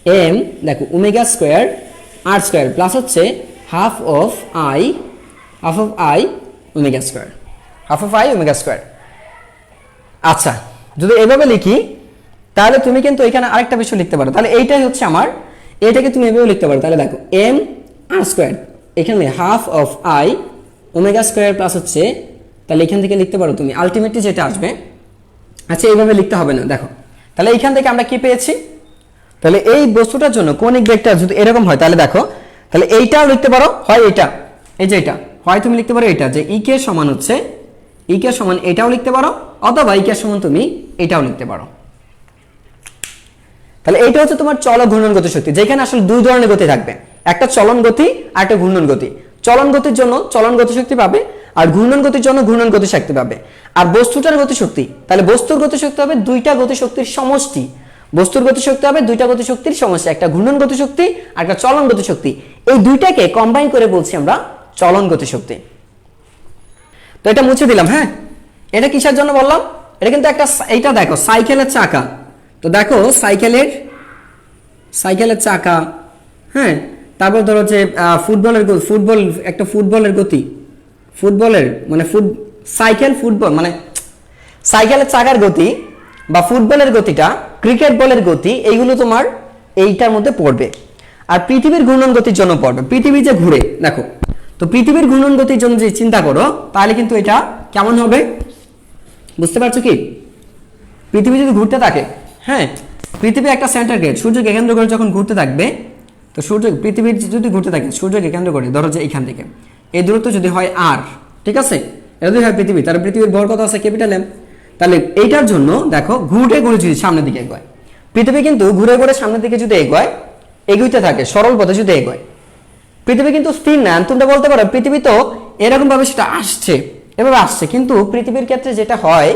এম দেখো ওমেগা স্কয়ার আর স্কয়ার প্লাস হচ্ছে half of I omega square. আচ্ছা, যদি এভাবে লিখি তাহলে তুমি কিন্তু এখানে আরেকটা বিষয় লিখতে পারো, তাহলে এইটাই হচ্ছে আমার, এটাকে তুমি এভাবে লিখতে পারো, তাহলে দেখো এম আর স্কয়ার এখানে half of I omega square plus হচ্ছে, তাহলে এখান থেকে লিখতে পারো তুমি আলটিমেটলি যেটা আসবে। আচ্ছা এইভাবে লিখতে হবে না, দেখো তাহলে এইখান থেকে আমরা কি পেয়েছি, তাহলে এই বস্তুটার জন্য কৌণিক বেগটা যদি এরকম হয় তাহলে দেখো, তাহলে এইটাও লিখতে পারো হয় এটা, এই যে এটা হয় তুমি লিখতে পারো এটা যে ইকে সমান হচ্ছে ইকে সমান এটাও লিখতে পারো, অথবা ইকে সমান তুমি এটাও লিখতে পারো। তাহলে এইটা হচ্ছে তোমার চল ঘূর্ণন গতিশক্তি, যেখানে আসলে দুই ধরনের গতি থাকবে, একটা চলন গতি আর একটা ঘূর্ণন গতি। চলন গতির জন্য চলন গতিশক্তি পাবে, আর ঘূর্ণন গতির জন্য ঘূর্ণন গতিশক্তি পাবে। আর বস্তুটার গতিশক্তি, তাহলে বস্তুর গতিশক্তি হবে দুইটা গতিশক্তির সমষ্টি, বস্তুর গতিশক্তি হবে দুইটা গতিশক্তির সমষ্টি, একটা ঘূর্ণন গতিশক্তি আর একটা চলন গতিশক্তি, এই দুইটাকে কম্বাইন করে বলছি আমরা চলন গতিশক্তি। তো এটা মুছে দিলাম, হ্যাঁ এটা কিসের জন্য বললাম, এটা কিন্তু একটা, এইটা দেখো সাইকেলের চাকা, তো দেখো সাইকেলের চাকা, হ্যাঁ তারপর ধরো যে ফুটবলের গতি, মানে সাইকেলের চাকার গতি বা ফুটবলের গতিটা, ক্রিকেট বলের গতি, এইগুলো তোমার এইটার মধ্যে পড়বে। আর পৃথিবীর ঘূর্ণন গতির জন্য পড়বে, পৃথিবী যে ঘুরে দেখো, তো পৃথিবীর ঘূর্ণন গতির জন্য যদি চিন্তা করো তাহলে কিন্তু এটা কেমন হবে বুঝতে পারছো কি, পৃথিবী যদি ঘুরতে থাকে, হ্যাঁ পৃথিবী একটা সেন্টার গেট, সূর্যকে কেন্দ্র করে যখন ঘুরতে থাকবে, তো পৃথিবীর যদি ঘুরতে থাকে সূর্যকে কেন্দ্র করে, ধরো যে এখান থেকে এই দূরত্ব যদি হয় আর, ঠিক আছে, এটা যদি হয় পৃথিবী, তাহলে পৃথিবীর ভর কত আছে ক্যাপিটাল এম, তাহলে এইটার জন্য দেখো ঘুরে যদি সামনের দিকে এগোয়, পৃথিবী কিন্তু ঘুরে সামনের দিকে যদি এগোয়, এগোইতে থাকে সরল পথে যদি এগোয়, পৃথিবী কিন্তু স্থির না। তোমরা বলতে পারো পৃথিবী তো এরকম ভাবে সেটা আসছে, এভাবে আসছে, কিন্তু পৃথিবীর ক্ষেত্রে যেটা হয়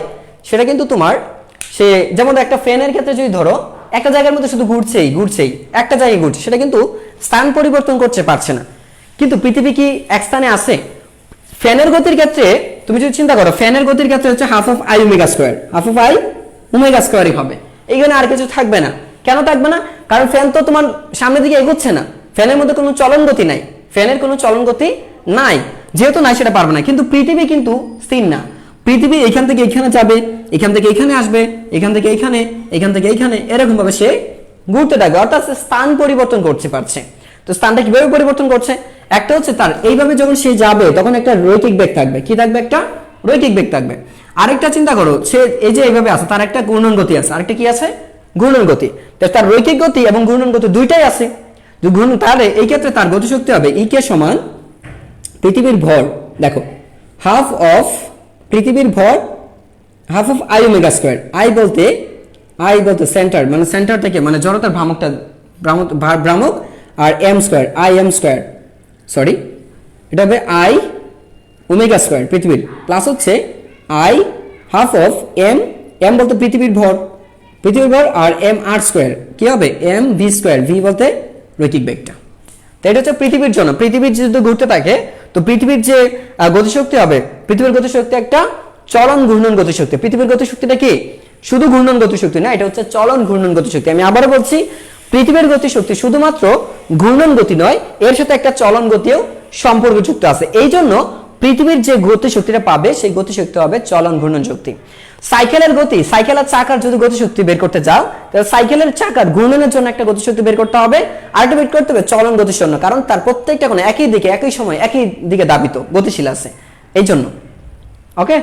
সেটা কিন্তু তোমার সে যেমন একটা ফ্যানের ক্ষেত্রে যদি ধরো একটা জায়গার মধ্যে শুধু ঘুরছেই একটা জায়গায় ঘুরছে, সেটা কিন্তু স্থান পরিবর্তন করতে পারছে না। কিন্তু পৃথিবী কি এক স্থানে আছে? ফ্যানের গতির ক্ষেত্রে তুমি যদি চিন্তা করো, ফ্যানের গতির ক্ষেত্রে হচ্ছে half of I omega square, half of I omega স্কোয়ারই হবে। এইখানে আর কিছু থাকবে না। কেন থাকবে না? কারণ ফ্যান তো তোমার সামনের দিকে এগোচ্ছে না, ফ্যানের মধ্যে কোনো চলন গতি নাই, ফ্যানের কোনো চলন গতি নাই, যেহেতু নাই সেটা পারবে না। কিন্তু পৃথিবী কিন্তু স্থির না, পৃথিবী এখান থেকে এখানে যাবে, এখান থেকে এখানে আসবে, এখান থেকে এইখানে, এখান থেকে এইখানে, এরকম ভাবে সে ঘুরতে থাকবে, অর্থাৎ স্থান পরিবর্তন করতে পারছে। তো স্থানটা কিভাবে পরিবর্তন করছে? একটা হচ্ছে তার এইভাবে যখন সে যাবে তখন একটা রৈখিক বেগ থাকবে। কি থাকবে? একটা রৈখিক বেগ থাকবে। আরেকটা চিন্তা করো, সে এই যে এইভাবে আছে, তার একটা ঘূর্ণন গতি আছে, আরেকটা কি আছে? ঘূর্ণন গতি। তার রৈখিক গতি এবং ঘূর্ণন গতি দুইটাই আছে। তাহলে এই ক্ষেত্রে তার গতিশক্তি হবে ই কে সমান পৃথিবীর ভর, দেখো হাফ অফ পৃথিবীর ভর, half of I omega square. I বলতে সেন্টার, মানে সেন্টার থেকে, মানে জড়তার ভ্রামকটা, ভ্রামক, আর m square, I m square, sorry এটা হবে আই ওমেগা স্কোয়ার পৃথিবীর, প্লাস হচ্ছে I half of m, m বলতে পৃথিবীর ভর, আর এম আর স্কোয়ার কি হবে? এম ভি স্কোয়ার, ভি বলতে রৈখিক বেগটা। তো এটা হচ্ছে পৃথিবীর জন্য। পৃথিবীর যদি ঘুরতে থাকে তো পৃথিবীর যে গতিশক্তি হবে, পৃথিবীর গতিশক্তি একটা চলন ঘূর্ণন গতিশক্তি। পৃথিবীর গতিশক্তিটা কি শুধু ঘূর্ণন গতিশক্তি না, এটা হচ্ছে চলন ঘূর্ণন গতিশক্তি। আমি আবারও বলছি, পৃথিবীর গতিশক্তি শুধুমাত্র ঘূর্ণন গতি নয়, এর সাথে একটা চলন গতিও সম্পর্কযুক্ত আছে। এই জন্য পৃথিবীর যে গতিশক্তিটা পাবে সেই গতিশক্তি হবে চলন ঘূর্ণন শক্তি। সাইকেলের গতি, সাইকেলের চাকার যদি গতিশক্তি বের করতে যাও, তাহলে সাইকেলের চাকার ঘূর্ণনের জন্য একটা গতিশক্তি বের করতে হবে, আরেকটা বের করতে হবে চলন গতির জন্য, কারণ তার প্রত্যেকটা কোণ একই দিকে, একই সময়, একই দিকে দাবিত, গতিশীল আছে এই জন্য। ওকে,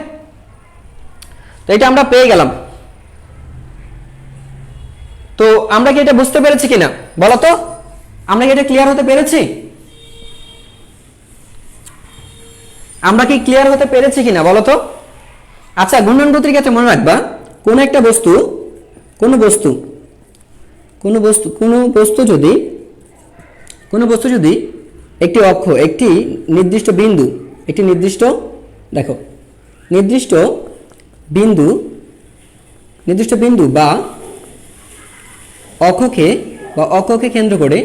তো এটা আমরা পেয়ে গেলাম। তো আমরা কি এটা বুঝতে পেরেছি কিনা বলো তো? আমরা কি এটা ক্লিয়ার হতে পেরেছি? আমরা কি ক্লিয়ার হতে পেরেছি কিনা বলো তো? আচ্ছা, ঘূর্ণন গতির ক্ষেত্রে মনে রাখবা, কোন একটা বস্তু, কোন বস্তু যদি একটি অক্ষ, একটি নির্দিষ্ট বিন্দু, দেখো নির্দিষ্ট বিন্দু বা অক্ষকে কেন্দ্র করে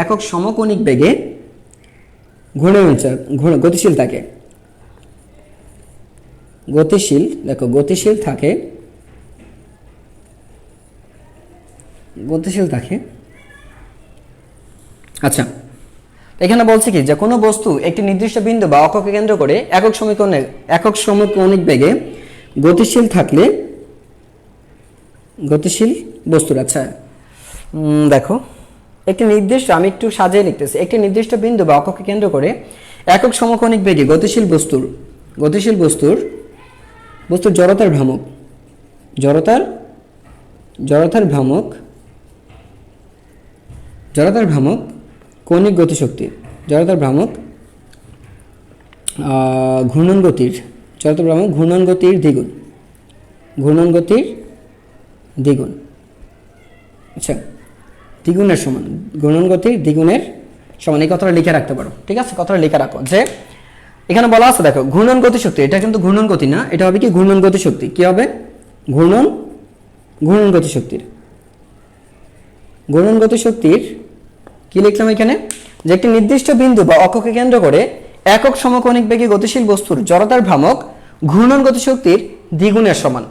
একক সমকোণিক বেগে গতিশীল থাকে, আচ্ছা, এখানে বলছে কি যে কোনো বস্তু একটি নির্দিষ্ট বিন্দু বা অক্ষকে কেন্দ্র করে একক সমকোণিক বেগে গতিশীল থাকলে গতিশীল বস্তুর, আচ্ছা দেখো একটি নির্দিষ্ট, আমি একটু সাজিয়ে লিখতেছি, একটি নির্দিষ্ট বিন্দু বা অক্ষকে কেন্দ্র করে একক সমকোণিক বেগে গতিশীল বস্তুর জড়তার ভ্রামক কৌণিক গতিশক্তির, ঘূর্ণন গতির দ্বিগুণ, আচ্ছা দ্বিগুণের সমান, ঘূর্ণন গতির দ্বিগুণের সমান। এই কথাটা লিখে রাখতে পারো, ঠিক আছে? কথাটা লিখে রাখো যে এখানে বলা আছে, দেখো ঘূর্ণন গতিশক্তি, এটা কিন্তু ঘূর্ণন গতি না, এটা হবে কি ঘূর্ণন গতিশক্তি। কি হবে? ঘূর্ণন গতিশক্তির কি লিখলাম এখানে? যে একটি নির্দিষ্ট বিন্দু বা অক্ষকে কেন্দ্র করে একক সমকোণিক বেগে গতিশীল বস্তুর জড়তার ভ্রামক ঘূর্ণন গতিশক্তির দ্বিগুণের সমান।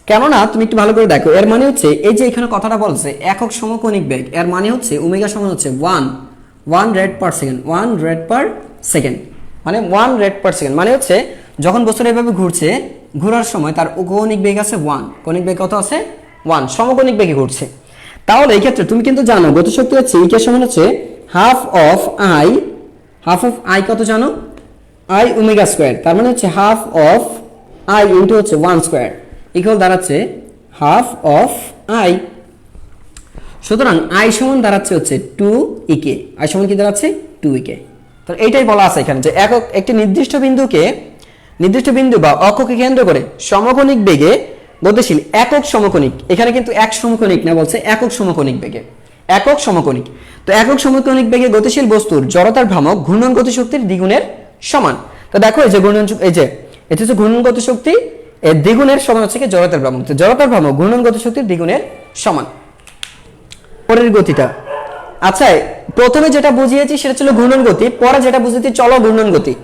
কেননা তুমি একটু ভালো করে দেখো, এর মানে হচ্ছে এই যে এখানে কথাটা বলছে একক সমকোণিক বেগ, এর মানে হচ্ছে ওমেগা সমান হচ্ছে 1 রেড পার সেকেন্ড, মানে 1 রেড পার সেকেন্ড, মানে হচ্ছে যখন বস্তুটা এভাবে ঘোরার সময় তার কৌণিক বেগ আছে 1, কৌণিক বেগ কত আছে? 1, সমকোণিক বেগে ঘুরছে। তাহলে এই ক্ষেত্রে তুমি কিন্তু জানো গতিশক্তি হচ্ছে ই কে সমান হচ্ছে হাফ অফ আই কত জানো? আই ওমেগা স্কোয়ার, তার মানে হচ্ছে হাফ অফ আই ইন্টু হচ্ছে 1 স্কোয়ার ইকুয়াল দাঁড়াচ্ছে হাফ অফ আই। সুতরাং আই সমান দাঁড়াচ্ছে হচ্ছে 2 ইকে, আই সমান কি দাঁড়াচ্ছে 2 ইকে। তো এইটাই বলা আছে এখানে যে একক একটি নির্দিষ্ট বিন্দু বা অক্ষকে কেন্দ্র করে সমকোণিক বেগে গতিশীল একক সমকোণিক, এখানে কিন্তু এক সমকোণিক না, বলছে একক সমকোণিক বেগে, একক সমকোণিক। তো একক সমকোণিক বেগে গতিশীল বস্তুর জড়তার ভ্রামক ঘূর্ণন গতিশক্তির দ্বিগুণের সমান। তো দেখো এই যে এটা হচ্ছে ঘূর্ণন গতিশক্তি এর দ্বিগুণের সমান হচ্ছে কি জড়তার ভ্রামক। তো জড়তার ভ্রামক ঘূর্ণন গতিশক্তির দ্বিগুণের সমান। পরের গতিটা, আচ্ছা প্রথমে যেটা বুঝিয়েছি সেটা ছিল ঘূর্ণন গতি, পরে যেটা বুঝিয়েছি চলন ঘূর্ণন গতি।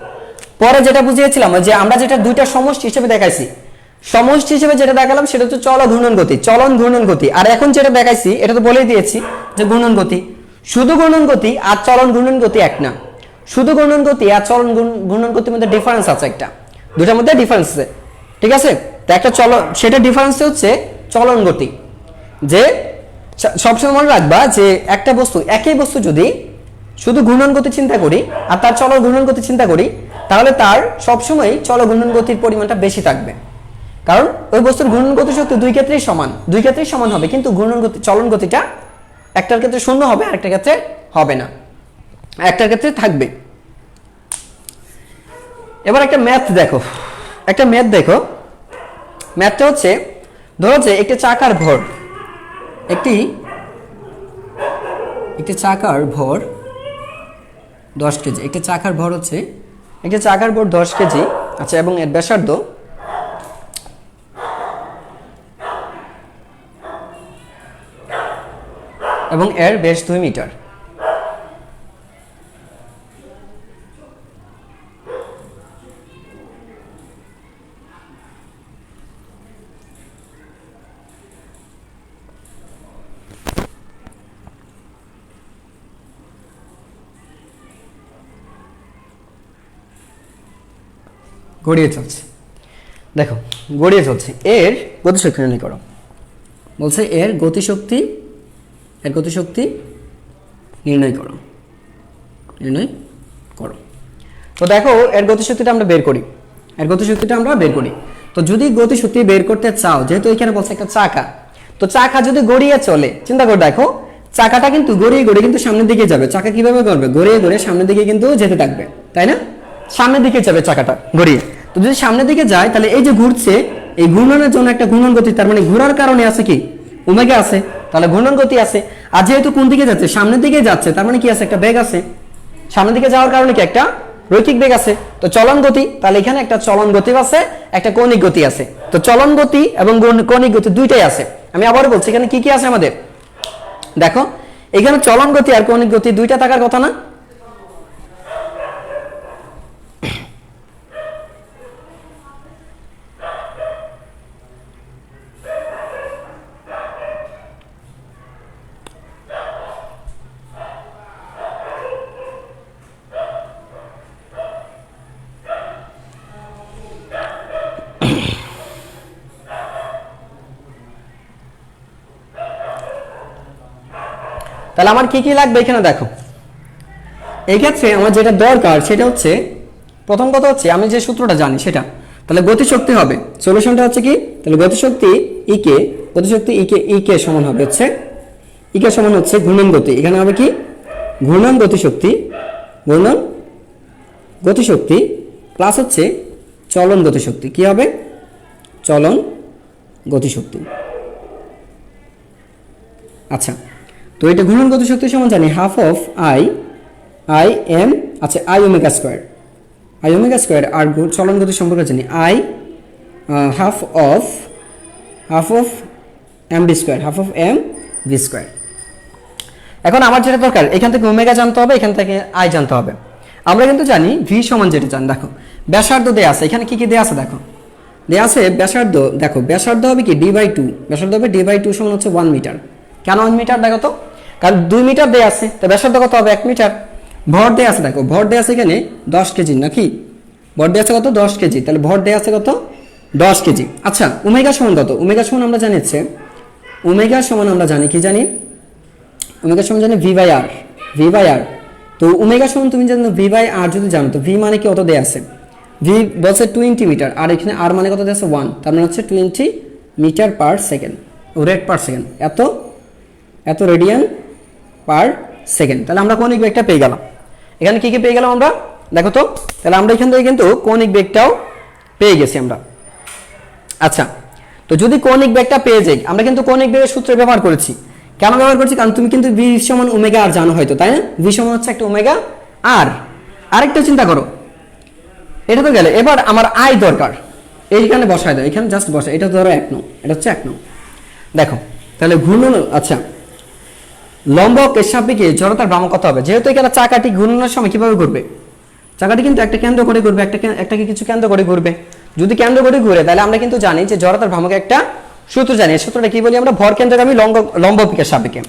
পরে যেটা বুঝিয়েছিলাম যে আমরা যেটা দুইটা সমষ্টি হিসেবে দেখাইছি, সমষ্টি হিসেবে যেটা দেখালাম সেটা হচ্ছে চলন ঘূর্ণন গতি, চলন ঘূর্ণন গতি। আর এখন যেটা দেখাইছি এটা তো বলেই দিয়েছি যে ঘূর্ণন গতি। শুধু ঘূর্ণন গতি আর চলন ঘূর্ণন গতি এক না, শুধু ঘূর্ণন গতি আর চলন ঘূর্ণন গতির মধ্যে ডিফারেন্স আছে, একটা দুটার মধ্যে ডিফারেন্স আছে, ঠিক আছে। তো একটা সেটা ডিফারেন্স হচ্ছে চলন গতি। যে সবসময় মনে রাখবা যে একটা বস্তু, একই বস্তু যদি শুধু ঘূর্ণন গতি চিন্তা করি আর তার চলন ঘূর্ণন গতি চিন্তা করি, তাহলে তার সবসময় চল ঘূর্ণন গতির পরিমাণটা বেশি থাকবে, কারণ ওই বস্তুর ঘূর্ণন গতি শক্তি দুই ক্ষেত্রেই সমান হবে, কিন্তু ঘূর্ণন গতি চলন গতিটা একটার ক্ষেত্রে শূন্য হবে, আরেকটার ক্ষেত্রে হবে না, একটার ক্ষেত্রে থাকবে। এবার একটা ম্যাথ দেখো, ম্যাথটা হচ্ছে ধরো যে একটি চাকার ভর, একটি চাকার ভর 10 কেজি, একটি চাকার ভর হচ্ছে 10 কেজি, আচ্ছা, এবং এর ব্যাসার্ধ এবং এর ব্যাস 2 মিটার। গড়িয়ে চলছে, দেখো গড়িয়ে চলছে, এর গতিশক্তি নির্ণয় করো। বলছে এর গতিশক্তি নির্ণয় করো। তো দেখো এর গতিশক্তিটা আমরা বের করি, তো যদি গতিশক্তি বের করতে চাও, যেহেতু এখানে বলছে একটা চাকা, তো চাকা যদি গড়িয়ে চলে, চিন্তা করে দেখো চাকাটা কিন্তু গড়িয়ে কিন্তু সামনের দিকে যাবে। চাকা কিভাবে করবে? গড়িয়ে সামনের দিকে কিন্তু যেতে থাকবে, তাই না? সামনের দিকে যাবে চাকাটা গড়িয়ে। তো যদি সামনের দিকে যায়, তাহলে এই যে ঘুরছে, এই ঘূর্ণনের জন্য একটা ঘূর্ণন গতি, তার মানে ঘোরার কারণে আছে কি ওমেগা আছে, তাহলে ঘূর্ণন গতি আছে। আর যেহেতু কোন দিকে যাচ্ছে? সামনের দিকে যাচ্ছে, তার মানে কি আছে? একটা বেগ আছে। সামনের দিকে যাওয়ার কারণে কি একটা রৈখিক বেগ আছে। তো চলন গতি, তাহলে এখানে একটা চলন গতি আছে, একটা কৌণিক গতি আছে। তো চলন গতি এবং কৌণিক গতি দুইটাই আছে। আমি আবারও বলছি, এখানে কি কি আছে আমাদের? দেখো এখানে চলন গতি আর কৌণিক গতি দুইটা থাকার কথা না? তাহলে আমার কি কি লাগবে এখানে দেখো। এই ক্ষেত্রে আমার যেটা দরকার সেটা হচ্ছে, প্রথম কথা হচ্ছে আমি যে সূত্রটা জানি সেটা, তাহলে গতিশক্তি হবে, সলিউশনটা হচ্ছে কি, তাহলে গতিশক্তি ইকে সমান হবে হচ্ছে, ইকে সমান হচ্ছে ঘূর্ণন গতি। এখানে হবে কি ঘূর্ণন গতিশক্তি প্লাস হচ্ছে চলন গতিশক্তি। কি হবে? চলন গতিশক্তি। আচ্ছা, তো এটা ঘূর্ণন গতিশক্তি সমান জানি হাফ অফ আই এম, আচ্ছা আই ওমেগা স্কোয়ার, আর চলন গতি সম্পর্কে জানি I half of M v square. এখন আমার যেটা দরকার, এখান থেকে ওমেগা জানতে হবে, এখান থেকে আই জানতে হবে। আমরা কিন্তু জানি ভি সমান যেটা জানি, দেখো ব্যাসার্ধ দেয়া আছে, এখানে কি কি দেয়া আছে দেখো, দেয়া আছে ব্যাসার্ধ, দেখো ব্যাসার্ধ হবে কি d/2, ব্যাসার্ধ হবে d/2 সমান হচ্ছে 1 মিটার। কেন 1 মিটার? দেখো তো, কারণ 2 মিটার দেয়া আছে, তো ব্যাসার্ধ কত হবে? 1 মিটার। ভর দেয়া আছে, দেখো ভর দেয়া আছে এখানে 10 কেজি নাকি, ভর দেয়া আছে কত? 10 কেজি, তাহলে ভর দেয়া আছে কত? 10 কেজি। আচ্ছা, ওমেগা সমান কত? ওমেগা সমান আমরা জানি হচ্ছে, ওমেগা সমান আমরা জানি কি জানি, ওমেগা সমান জানি v/r। তো ওমেগা সমান তুমি জানো v/r, যদি জানো তো ভি মানে কি কত দেয়া আছে? ভি বলছে 20 মিটার, আর এখানে আর মানে কত দেয়া আছে? 1, তার মানে হচ্ছে 20 metre per second, rate per second. এত এত রেডিয়ান পার সেকেন্ড। তাহলে আমরা কৌণিক বেগটা পেয়ে গেলাম। এখানে কি কি পেয়ে গেলাম আমরা, দেখো তো। তাহলে আমরা এখান থেকে কিন্তু কৌণিক বেগটাও পেয়ে গেছি আমরা। আচ্ছা, তো যদি কৌণিক বেগটা পেয়ে যাই, আমরা কিন্তু কৌণিক বেগের সূত্র ব্যবহার করেছি। কেন ব্যবহার করছি? কারণ তুমি কিন্তু ভি সমান ওমেগা আর জানো হয়তো, তাই না? ভি সমান হচ্ছে একটা ওমেগা আর। আরেকটা চিন্তা করো, এটা তো গেলে, এবার আমার আই দরকার, এইখানে বসায় দাও, এখানে জাস্ট বসায়, এটা ধরো 1 নং, এটা হচ্ছে 1 নং। দেখো তাহলে ঘূর্ণন, আচ্ছা লম্ব অক্ষের সাপেক্ষে জড়তার ভ্রামক কত হবে? যেহেতু এখানে চাকাটি ঘূর্ণনের সময় কিভাবে ঘুরবে, চাকাটি কিন্তু একটা কেন্দ্র করে ঘুরবে, একটাকে কিছু কেন্দ্র করে ঘুরবে। যদি কেন্দ্র করে ঘুরে, তাহলে আমরা কিন্তু জানি যে জড়তার ভ্রামকের একটা সূত্র জানি। এই সূত্রটা কি বলি আমরা? ভর কেন্দ্রগামী লম্ব অক্ষের সাপেক্ষে।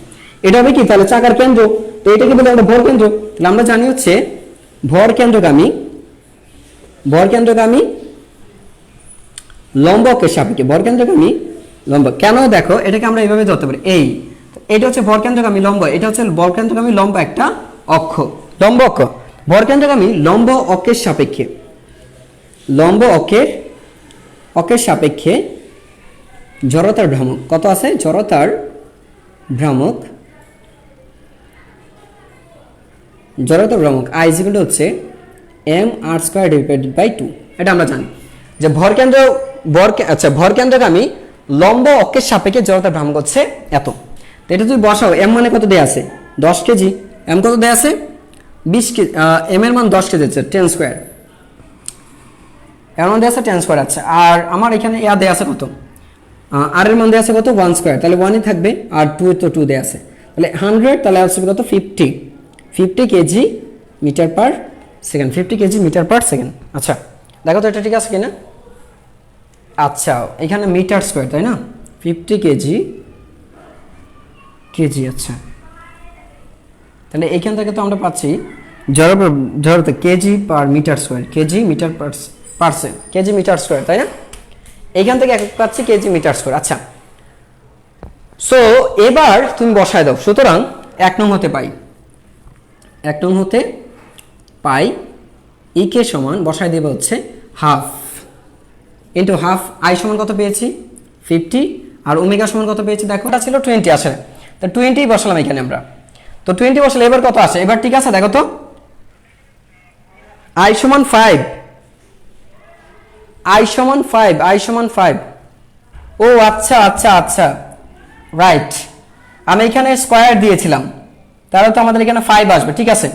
এটা হবে কি? তাহলে চাকার কেন্দ্র, তো এটাকে বলি আমরা ভর কেন্দ্র। তাহলে আমরা জানি হচ্ছে ভর কেন্দ্রগামী লম্ব অক্ষের সাপেক্ষে, ভর কেন্দ্রগামী লম্ব। কেন? দেখো এটাকে আমরা এইভাবে ধরতে পারি, এটা হচ্ছে ভর কেন্দ্রগামী লম্ব, এটা হচ্ছে ভর কেন্দ্রগামী লম্ব একটা অক্ষ, লম্ব অক্ষ। ভর কেন্দ্রগামী লম্ব অক্ষের সাপেক্ষে, লম্ব অক্ষের সাপেক্ষে জড়তার ভ্রামক কত আছে? জড়তার ভ্রামক I ইকুয়াল হচ্ছে mr² ডিভাইডেড বাই 2। এটা আমরা জানি যে ভর কেন্দ্রগামী লম্ব অক্ষের সাপেক্ষে জড়তার ভ্রামক হচ্ছে এত। তো এটা তুমি বসাও, m মানে কত দেয়া আছে? 10 কেজি। m কত দেয়া আছে? 20 কেজি। m এর মান 10 কেজি হচ্ছে 10²। এর মান দেয়া আছে 10²। আচ্ছা, আর আমার এখানে দেয়া আছে কত? আর এর মান দেয়া আছে কত? 1²। তাহলে 1ই থাকবে, আর 2 তো 2 দেয়া আছে, তাহলে 100, তাহলে আসবে কত? 50 kg metre per second, 50 kg metre per second. আচ্ছা দেখো তো এটা ঠিক আছে কিনা। আচ্ছা এখানে মিটার স্কয়ার, তাই না? 50 কেজি। আচ্ছা, তাহলে এখান থেকে তো আমরা পাচ্ছি জড়তা kg per metre square, kg metre percent, kg metre square, তাই না? এইখান থেকে পাচ্ছি কেজি মিটার স্কয়ার। আচ্ছা, সো এবার তুমি বসায় দাও। সুতরাং 1 নং হতে পাই ই কে সমান বসায় দেবে হচ্ছে হাফ ইন্টু হাফ। আই সমান কত পেয়েছি? 50। আর ওমেগা সমান কত পেয়েছি? দেখো এটা ছিল 20 আসলে, তো 20 বসালাম এখানে আমরা। তো 20 বসালে এবার কত আসে? এবার ঠিক আছে, দেখো তো আই সমান 5। ও আচ্ছা রাইট, আমি এখানে স্কয়ার দিয়েছিলাম, তাহলে তো আমাদের এখানে 5 আসবে। ঠিক আছে,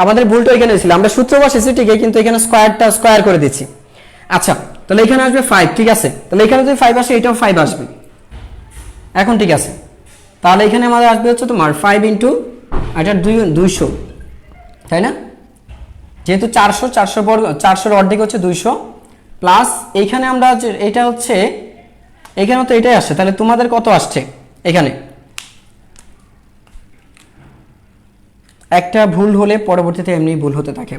আমাদের ভুলটা এখানে ছিল, আমরা সূত্র বসেছি ঠিকই, কিন্তু এখানে স্কয়ার করে দিচ্ছি। আচ্ছা, তাহলে এখানে আসবে 5। ঠিক আছে, তাহলে এখানে যদি 5 আসে, এটাও 5 আসবে। এখন ঠিক আছে, তাহলে এখানে আমাদের আসবে হচ্ছে তোমার 5 ইন্টু এটা 200, তাই না? যেহেতু 400 বর্গ, 400 অর্ধেক হচ্ছে 200, প্লাস এইখানে আমরা এটা হচ্ছে, এখানে তো এটাই আসছে, তাহলে তোমাদের কত আসছে? এখানে একটা ভুল হলে পরবর্তীতে এমনি ভুল হতে থাকে।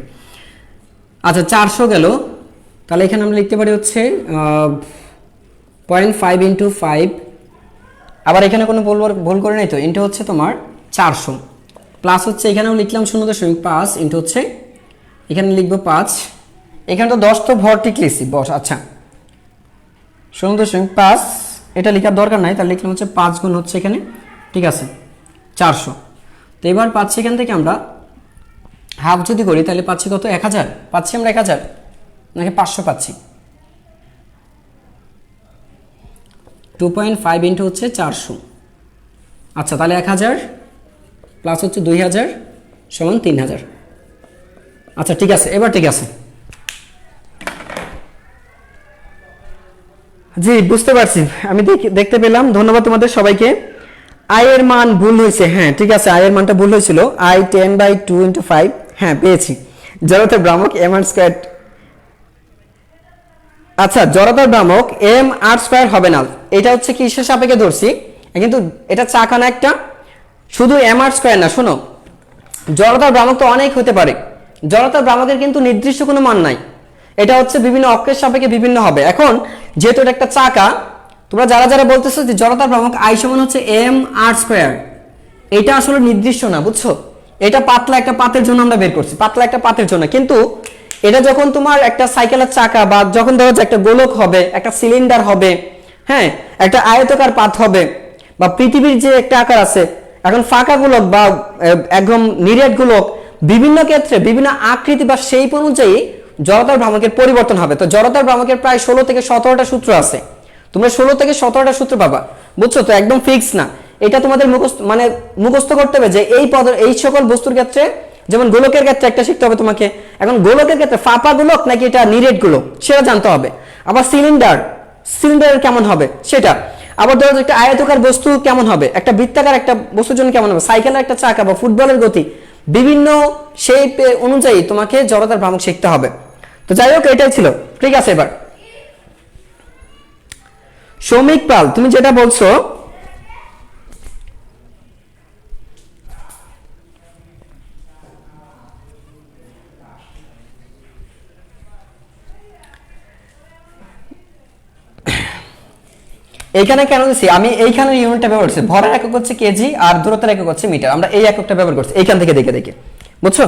আচ্ছা 400 গেল, তাহলে এখানে আমরা লিখতে পারি হচ্ছে 0.5 ইন্টু 5, আবার এখানে কোনো ভুল করে নাই তো, ইন্টু হচ্ছে তোমার 400, প্লাস হচ্ছে এখানেও লিখলাম 0.5 ইন্টু হচ্ছে এখানে লিখবো 5, এখানে তো 10 তো ভর ঠিক লিখছি বস। আচ্ছা 0.5 এটা লেখার দরকার নাই, তাহলে লিখলাম হচ্ছে 5 গুণ হচ্ছে এখানে, ঠিক আছে 400। তো এবার পাচ্ছি এখান থেকে আমরা হাফ যদি করি, তাহলে পাচ্ছি কত? 1000 পাচ্ছি আমরা, 1000 নাকি 500 পাচ্ছি? 2.5 ইন্টু হচ্ছে 400। আচ্ছা, তাহলে 1000 প্লাস হচ্ছে 2000 সমান 3000। আচ্ছা ঠিক আছে, এবার ঠিক আছে, জি বুঝতে পারছি, আমি দেখতে পেলাম। ধন্যবাদ তোমাদের সবাইকে। আই এর মান ভুল হয়েছে, হ্যাঁ ঠিক আছে, আই এর মানটা ভুল হয়েছিল, আই 10/2 ইন্টু 5, হ্যাঁ পেয়েছি। জড়তার ভ্রামক mr²। আচ্ছা, জড়তার ভ্রামক mr² হবে না, এটা হচ্ছে কিসের সাপেক্ষে ধরছি, কিন্তু এটা চাকা না একটা, শুধু mr² না। শোনো, জড়তার ভ্রামক তো অনেক হতে পারে, জড়তার ভ্রামকের কিন্তু নির্দিষ্ট কোনো মান নাই, এটা হচ্ছে বিভিন্ন অক্ষের সাপেক্ষে বিভিন্ন হবে। এখন যেহেতু এটা একটা চাকা, তোমরা যারা বলতেছো যে জড়তার ভ্রামক আই সমান হচ্ছে mr², এটা আসলে নির্দিষ্ট না, বুঝছো? এটা পাতলা একটা পাতের জন্য আমরা বের করছি, পাতলা একটা পাতের জন্য। কিন্তু এটা যখন তোমার একটা সাইকেলের চাকা, বা যখন ধরো যে একটা গোলক হবে, একটা সিলিন্ডার হবে, হ্যাঁ একটা আয়তাকার পাত হবে, বা পৃথিবীর যে একটা আকার আছে, এখন ফাঁকা গোলক বা একদম নিরেট গোলক বিভিন্ন ক্ষেত্রে বিভিন্ন আকৃতি বা শেপ অনুযায়ী জড়তার ভ্রামকের পরিবর্তন হবে। তো জড়তার ভ্রামকের প্রায় 16 থেকে 17টা সূত্র আছে, তোমরা 16 থেকে 17টা সূত্র পাবা, বুঝছো? তো একদম ফিক্স না, এটা তোমাদের মুখস্থ করতে হবে যে এই সকল বস্তুর ক্ষেত্রে, যেমন গোলকের ক্ষেত্রে একটা শিখতে হবে তোমাকে। এখন গোলকের ক্ষেত্রে ফাঁপা গোলক নাকি এটা নিরেট গোলক সেটা জানতে হবে। আবার সিলিন্ডার কেমন হবে সেটা, আবার ধরো একটা আয়তাকার বস্তু কেমন হবে, একটা বৃত্তাকার একটা বস্তুর জন্য কেমন হবে, সাইকেলের একটা চাকা বা ফুটবলের গতি, বিভিন্ন শেপ অনুযায়ী তোমাকে জড়তার ভ্রামক শিখতে হবে। তো যাই হোক, এটাই ছিল। ঠিক আছে, এবার সৌমিক পাল, তুমি যেটা বলছো এইখানে কেন দিচ্ছি আমি, এইখানে ইউনিটটা ব্যবহার করছি, ভরের একক হচ্ছে কেজি আর দূরত্বের একক হচ্ছে মিটার, আমরা এই এককটা ব্যবহার করছি এইখান থেকে দেখে দেখে, বুঝছো?